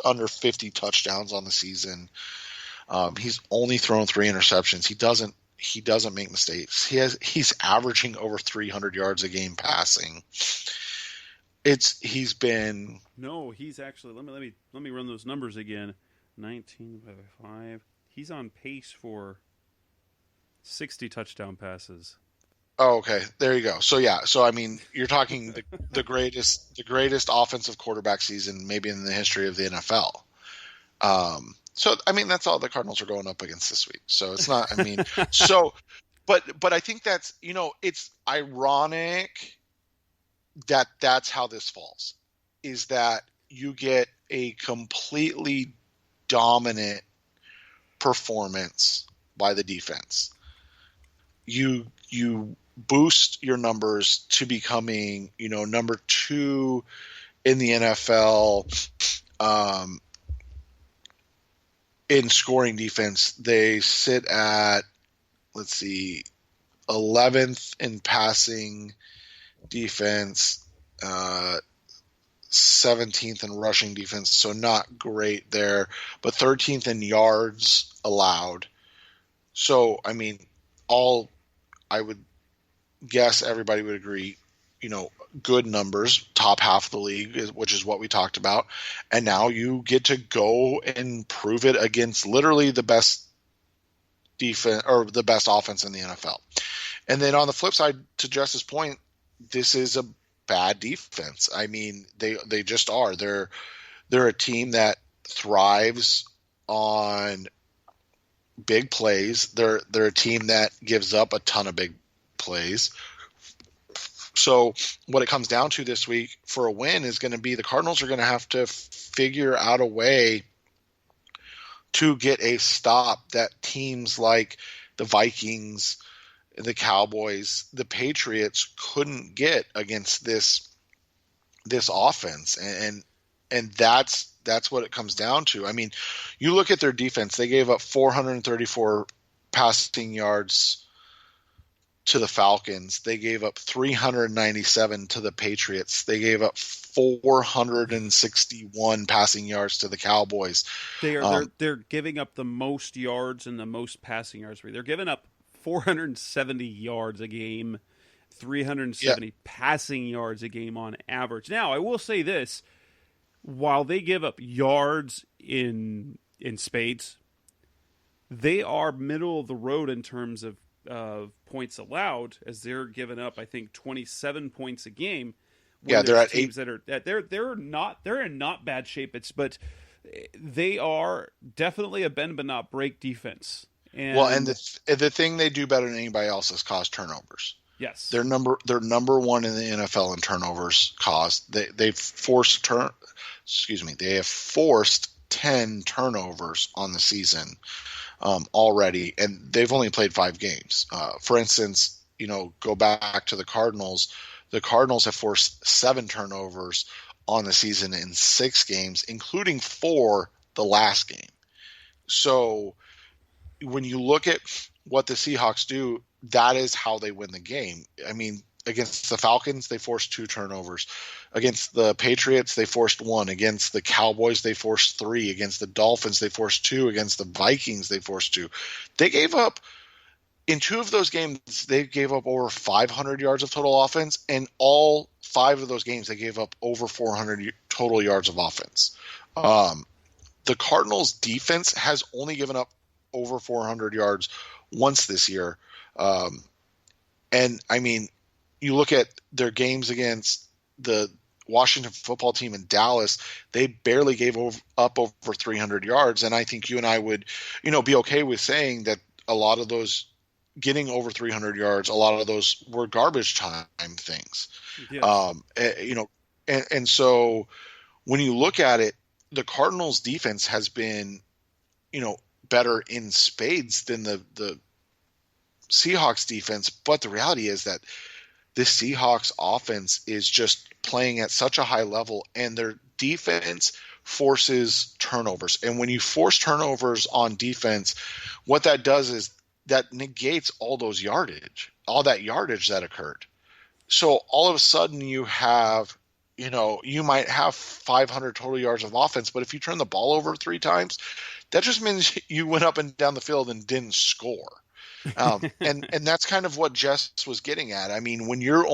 under 50 touchdowns on the season. He's only thrown 3 interceptions. He doesn't make mistakes. He's averaging over 300 yards a game passing. He's actually, let me run those numbers again. 19 by 5. He's on pace for 60 touchdown passes. Oh, okay. There you go. So yeah. So I mean, you're talking the greatest offensive quarterback season maybe in the history of the NFL. So I mean, that's all the Cardinals are going up against this week. So it's not. I mean, but I think that's, it's ironic that that's how this falls, is that you get a completely dominant performance by the defense. You boost your numbers to becoming, number 2 in the NFL in scoring defense. They sit at, 11th in passing defense, 17th in rushing defense, so not great there, but 13th in yards allowed. So, I mean, I would guess everybody would agree, good numbers, top half of the league, which is what we talked about. And now you get to go and prove it against literally the best defense or the best offense in the NFL. And then on the flip side, to Jess's point, this is a bad defense. I mean, they just are. They're a team that thrives on big plays. They're a team that gives up a ton of big plays. So what it comes down to this week for a win is going to be the Cardinals are going to have to figure out a way to get a stop that teams like the Vikings, the Cowboys, the Patriots couldn't get against this offense. And that's what it comes down to. I mean, you look at their defense, they gave up 434 passing yards to the Falcons. They gave up 397 to the Patriots. They gave up 461 passing yards to the Cowboys. They're giving up the most yards and the most passing yards. They're giving up 470 yards a game, 370 passing yards a game on average. Now, I will say this. While they give up yards in spades, they are middle of the road in terms of points allowed, as they're giving up, I think, 27 points a game. Yeah, they're at teams 8. They're in not bad shape. But they are definitely a bend but not break defense. And the thing they do better than anybody else is cause turnovers. Yes. They're number one in the NFL in turnovers caused. They have forced 10 turnovers on the season already, and they've only played 5 games. For instance, go back to the Cardinals. The Cardinals have forced 7 turnovers on the season in 6 games, including 4 the last game. So when you look at what the Seahawks do, that is how they win the game. I mean, against the Falcons, they forced 2 turnovers. Against the Patriots, they forced 1. Against the Cowboys, they forced 3. Against the Dolphins, they forced 2. Against the Vikings, they forced 2. They gave up, in 2 of those games, they gave up over 500 yards of total offense. And all 5 of those games, they gave up over 400 total yards of offense. The Cardinals' defense has only given up over 400 yards once this year. And I mean, you look at their games against the Washington football team in Dallas, they barely gave up over 300 yards. And I think you and I would, be okay with saying that a lot of those getting over 300 yards, a lot of those were garbage time things. Yes. And so when you look at it, the Cardinals defense has been, better in spades than the Seahawks defense. But the reality is that this Seahawks offense is just playing at such a high level, and their defense forces turnovers. And when you force turnovers on defense, what that does is that negates all that yardage that occurred. So all of a sudden you have, you might have 500 total yards of offense, but if you turn the ball over 3 times, that just means you went up and down the field and didn't score. And that's kind of what Jess was getting at. I mean, when you're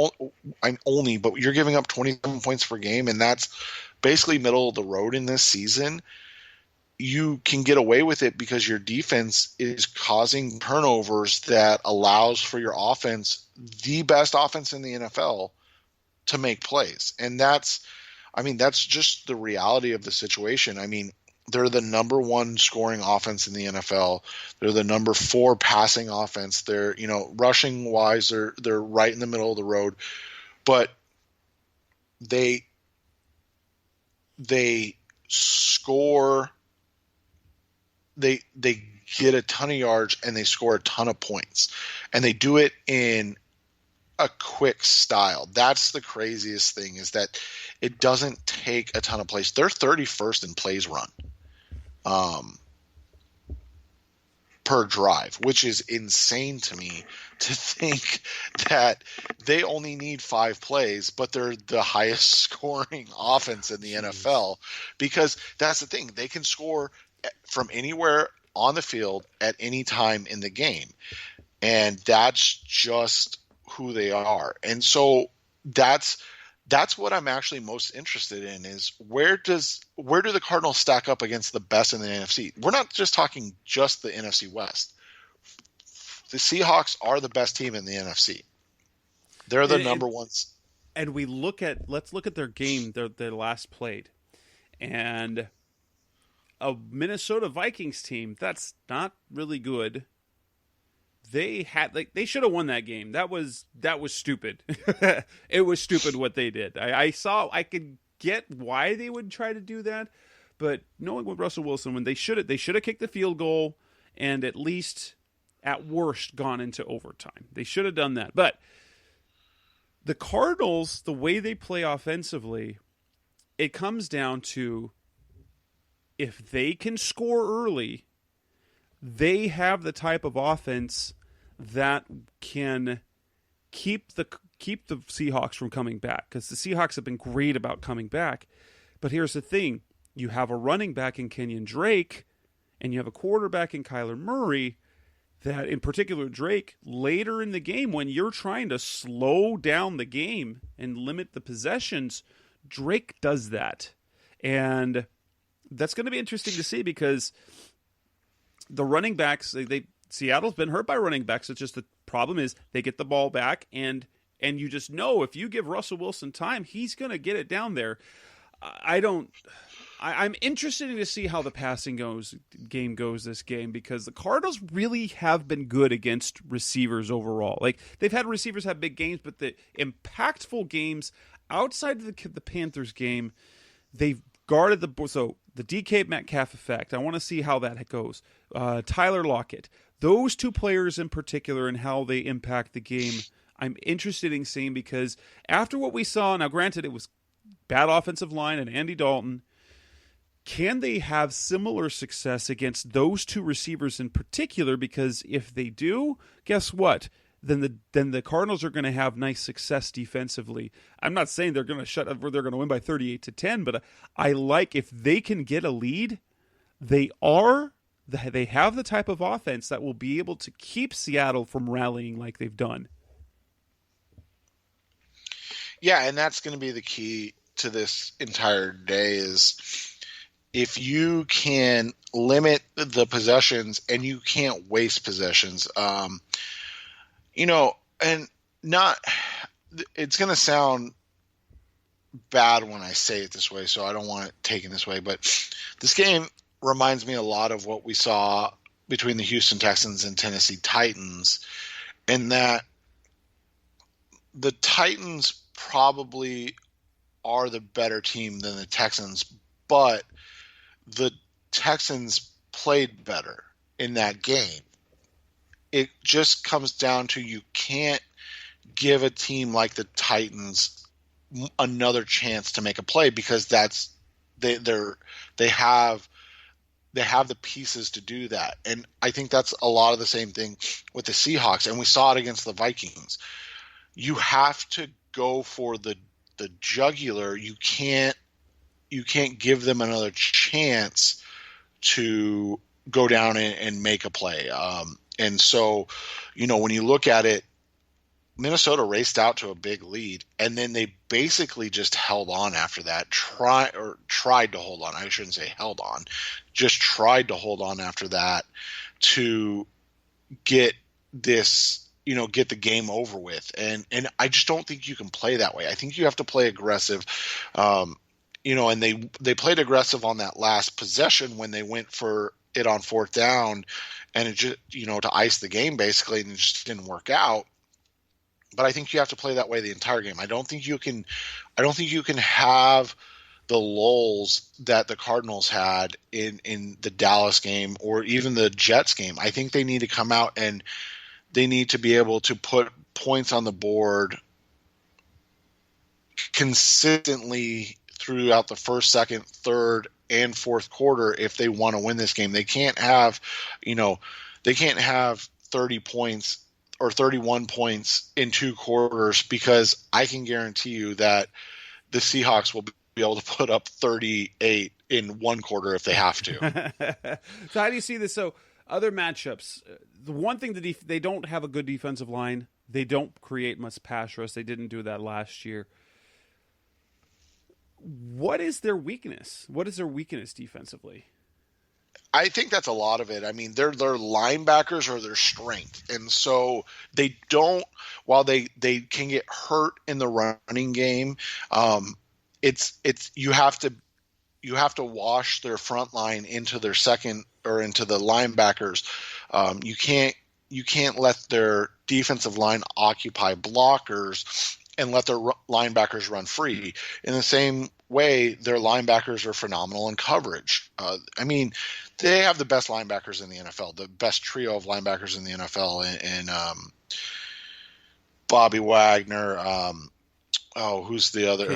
but you're giving up 27 points per game, and that's basically middle of the road in this season, you can get away with it because your defense is causing turnovers that allows for your offense, the best offense in the NFL, to make plays. And that's just the reality of the situation. I mean, they're the number 1 scoring offense in the NFL. They're the number 4 passing offense. They're, rushing wise, they're right in the middle of the road, but they score, they get a ton of yards and they score a ton of points, and they do it in a quick style. That's the craziest thing, is that it doesn't take a ton of plays. They're 31st in plays run per drive, which is insane to me to think that they only need 5 plays, but they're the highest scoring offense in the NFL, because that's the thing. They can score from anywhere on the field at any time in the game. And that's just who they are. And so that's what I'm actually most interested in, is where do the Cardinals stack up against the best in the NFC? We're not just talking just the NFC West. The Seahawks are the best team in the NFC. They're the number 1. And let's look at their game, their last played. And a Minnesota Vikings team that's not really good. They should have won that game. That was stupid. It was stupid what they did. I could get why they would try to do that, but knowing what Russell Wilson, when they should have kicked the field goal and at least at worst gone into overtime. They should have done that. But the Cardinals, the way they play offensively, it comes down to, if they can score early, they have the type of offense that can keep the Seahawks from coming back, because the Seahawks have been great about coming back. But here's the thing. You have a running back in Kenyan Drake, and you have a quarterback in Kyler Murray, that, in particular Drake, later in the game, when you're trying to slow down the game and limit the possessions, Drake does that. And that's going to be interesting to see, because the running backs, Seattle's been hurt by running backs. It's just the problem is they get the ball back, and you just know if you give Russell Wilson time, he's going to get it down there. I'm interested to see how the passing game goes this game, because the Cardinals really have been good against receivers overall. Like, they've had receivers have big games, but the impactful games outside of the Panthers game, they've guarded the DK Metcalf effect. I want to see how that goes. Tyler Lockett, those two players in particular, and how they impact the game, I'm interested in seeing, because after what we saw, now granted it was bad offensive line and Andy Dalton, can they have similar success against those two receivers in particular? Because if they do, guess what? Then the Cardinals are going to have nice success defensively. I'm not saying they're going to they're going to win by 38-10, but I like, if they can get a lead, they have the type of offense that will be able to keep Seattle from rallying like they've done. Yeah, and that's going to be the key to this entire day, is if you can limit the possessions and you can't waste possessions, and it's going to sound bad when I say it this way, so I don't want it taken this way, but this game reminds me a lot of what we saw between the Houston Texans and Tennessee Titans, in that the Titans probably are the better team than the Texans, but the Texans played better in that game. It just comes down to, you can't give a team like the Titans another chance to make a play, because they have the pieces to do that. And I think that's a lot of the same thing with the Seahawks, and we saw it against the Vikings. You have to go for the jugular. You can't give them another chance to go down and make a play. And so, when you look at it, Minnesota raced out to a big lead, and then they basically just held on after that. Tried to hold on. I shouldn't say held on. Just tried to hold on after that to get this, get the game over with. And I just don't think you can play that way. I think you have to play aggressive. And they played aggressive on that last possession when they went for it on fourth down, and it just, to ice the game basically, and it just didn't work out. But I think you have to play that way the entire game. I don't think you can have the lulls that the Cardinals had in the Dallas game or even the Jets game. I think they need to come out and they need to be able to put points on the board consistently throughout the first, second, third, and fourth quarter if they want to win this game. They can't have, 30 points or 31 points in two quarters, because I can guarantee you that the Seahawks will be able to put up 38 in one quarter if they have to. So how do you see this? So other matchups, the one thing that they don't have a good defensive line. They don't create much pass rush. They didn't do that last year. What is their weakness? What is their weakness defensively? I think that's a lot of it. I mean, their linebackers are their strength. And so they don't, while they can get hurt in the running game, you have to wash their front line into their second or into the linebackers. You can't let their defensive line occupy blockers and let their linebackers run free. In the same way, their linebackers are phenomenal in coverage. They have the best linebackers in the NFL, the best trio of linebackers in the NFL, and Bobby Wagner. Who's the other?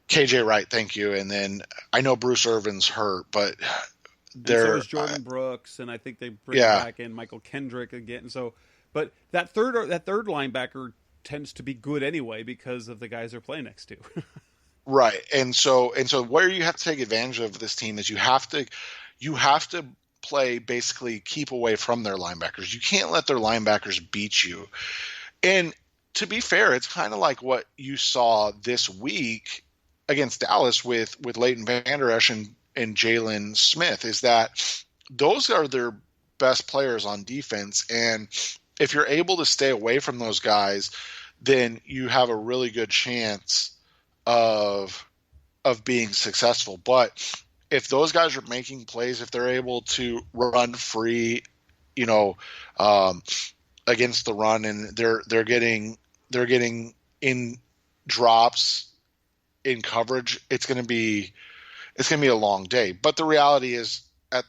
KJ Wright. Thank you. And then I know Bruce Irvin's hurt, but so is Jordan Brooks, and I think they bring back in Michael Kendrick again. So, but that third linebacker tends to be good anyway because of the guys they're playing next to. Right. And so where you have to take advantage of this team is you have to play basically keep away from their linebackers. You can't let their linebackers beat you. And to be fair, it's kind of like what you saw this week against Dallas with Leighton Vander Esch and Jalen Smith, is that those are their best players on defense. And if you're able to stay away from those guys, then you have a really good chance of of being successful. But if those guys are making plays, if they're able to run free, against the run, and they're getting in drops in coverage, it's going to be a long day. But the reality is, at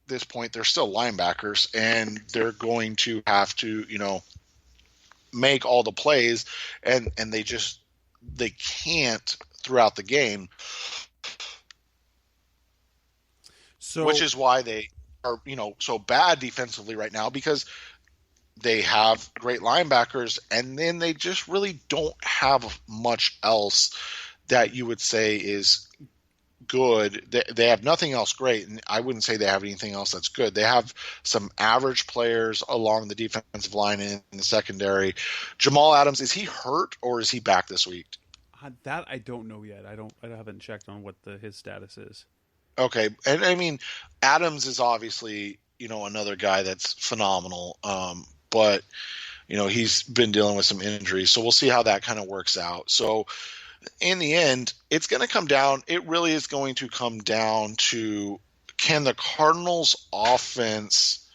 this point, they're still linebackers, and they're going to have to, make all the plays, and they can't throughout the game. So, which is why they are, so bad defensively right now, because they have great linebackers, and then they just really don't have much else that you would say is good. They have nothing else great, and I wouldn't say they have anything else that's good. They have some average players along the defensive line and in the secondary. Jamal Adams, is he hurt or is he back this week? That I don't know yet. I haven't checked on what his status is. Okay, and I mean, Adams is obviously another guy that's phenomenal, but he's been dealing with some injuries, so we'll see how that kind of works out. So in the end, it's going to come down. It really is going to come down to, can the Cardinals offense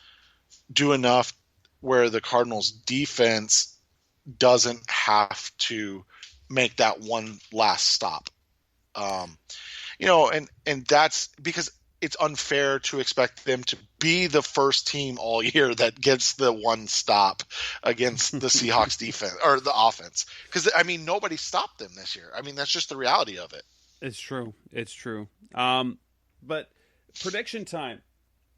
do enough where the Cardinals defense doesn't have to make that one last stop? And that's because it's unfair to expect them to be the first team all year that gets the one stop against the Seahawks defense or the offense. Because, nobody stopped them this year. That's just the reality of it. It's true. But prediction time.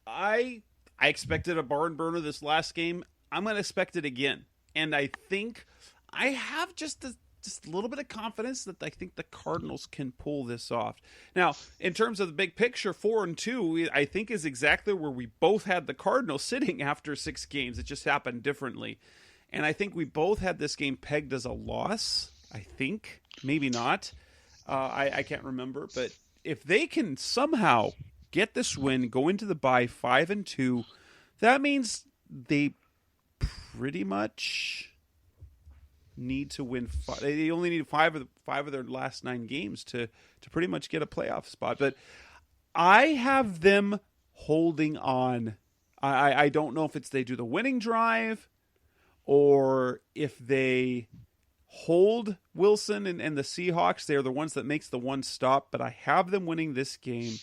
I expected a barn burner this last game. I'm going to expect it again. And I think I have just a little bit of confidence that I think the Cardinals can pull this off. Now, in terms of the big picture, 4-2, I think is exactly where we both had the Cardinals sitting after 6 games. It just happened differently. And I think we both had this game pegged as a loss. I think. Maybe not. I can't remember. But if they can somehow get this win, go into the bye 5-2, that means they pretty much need to win 5. They only need 5 of their last 9 games to pretty much get a playoff spot. But I have them holding on. I don't know if it's they do the winning drive or if they hold Wilson and the Seahawks. They're the ones that makes the one stop. But I have them winning this game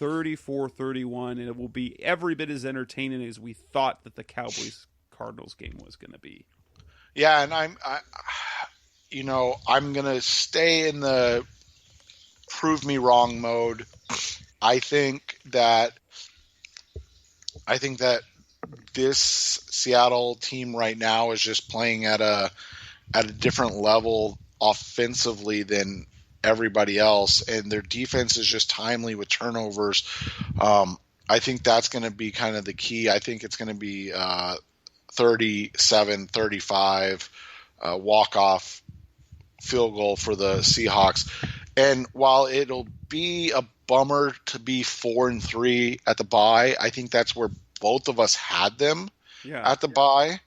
34-31, and it will be every bit as entertaining as we thought that the Cowboys-Cardinals game was going to be. Yeah, and I'm going to stay in the prove me wrong mode. I think that this Seattle team right now is just playing at a different level offensively than everybody else, and their defense is just timely with turnovers. I think that's going to be kind of the key. I think it's going to be 37-35 walk-off field goal for the Seahawks. And while it'll be a bummer to be 4-3 at the bye, I think that's where both of us had them at the bye.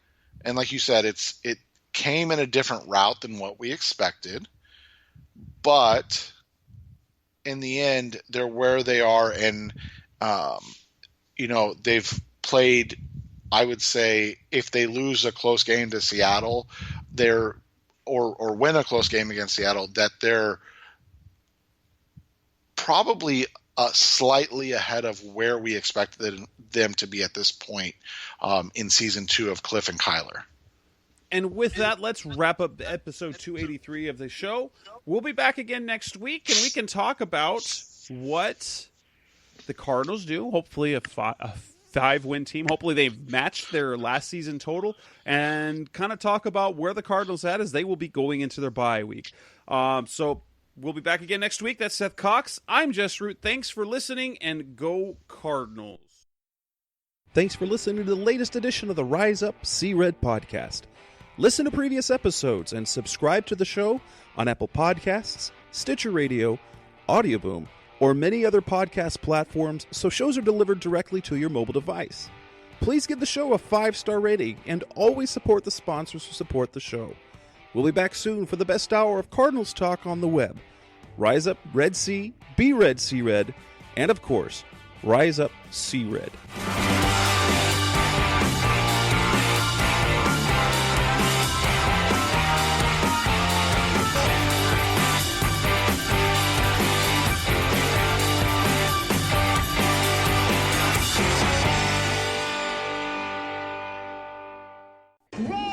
And like you said, it came in a different route than what we expected. But in the end, they're where they are, and they've played. I would say if they lose a close game to Seattle, or win a close game against Seattle, that they're probably slightly ahead of where we expected them to be at this point in season 2 of Cliff and Kyler. And with that, let's wrap up episode 283 of the show. We'll be back again next week, and we can talk about what the Cardinals do. Hopefully a 5-win team. Hopefully they've matched their last season total, and kind of talk about where the Cardinals at as they will be going into their bye week. So we'll be back again next week. That's Seth Cox. I'm Jess Root. Thanks for listening, and go Cardinals. Thanks for listening to the latest edition of the Rise Up, See Red podcast. Listen to previous episodes and subscribe to the show on Apple Podcasts, Stitcher Radio, Audioboom, or many other podcast platforms so shows are delivered directly to your mobile device. Please give the show a 5-star rating and always support the sponsors who support the show. We'll be back soon for the best hour of Cardinals talk on the web. Rise Up Red Sea, Be Red Sea Red, and of course, Rise Up Sea Red. Roll!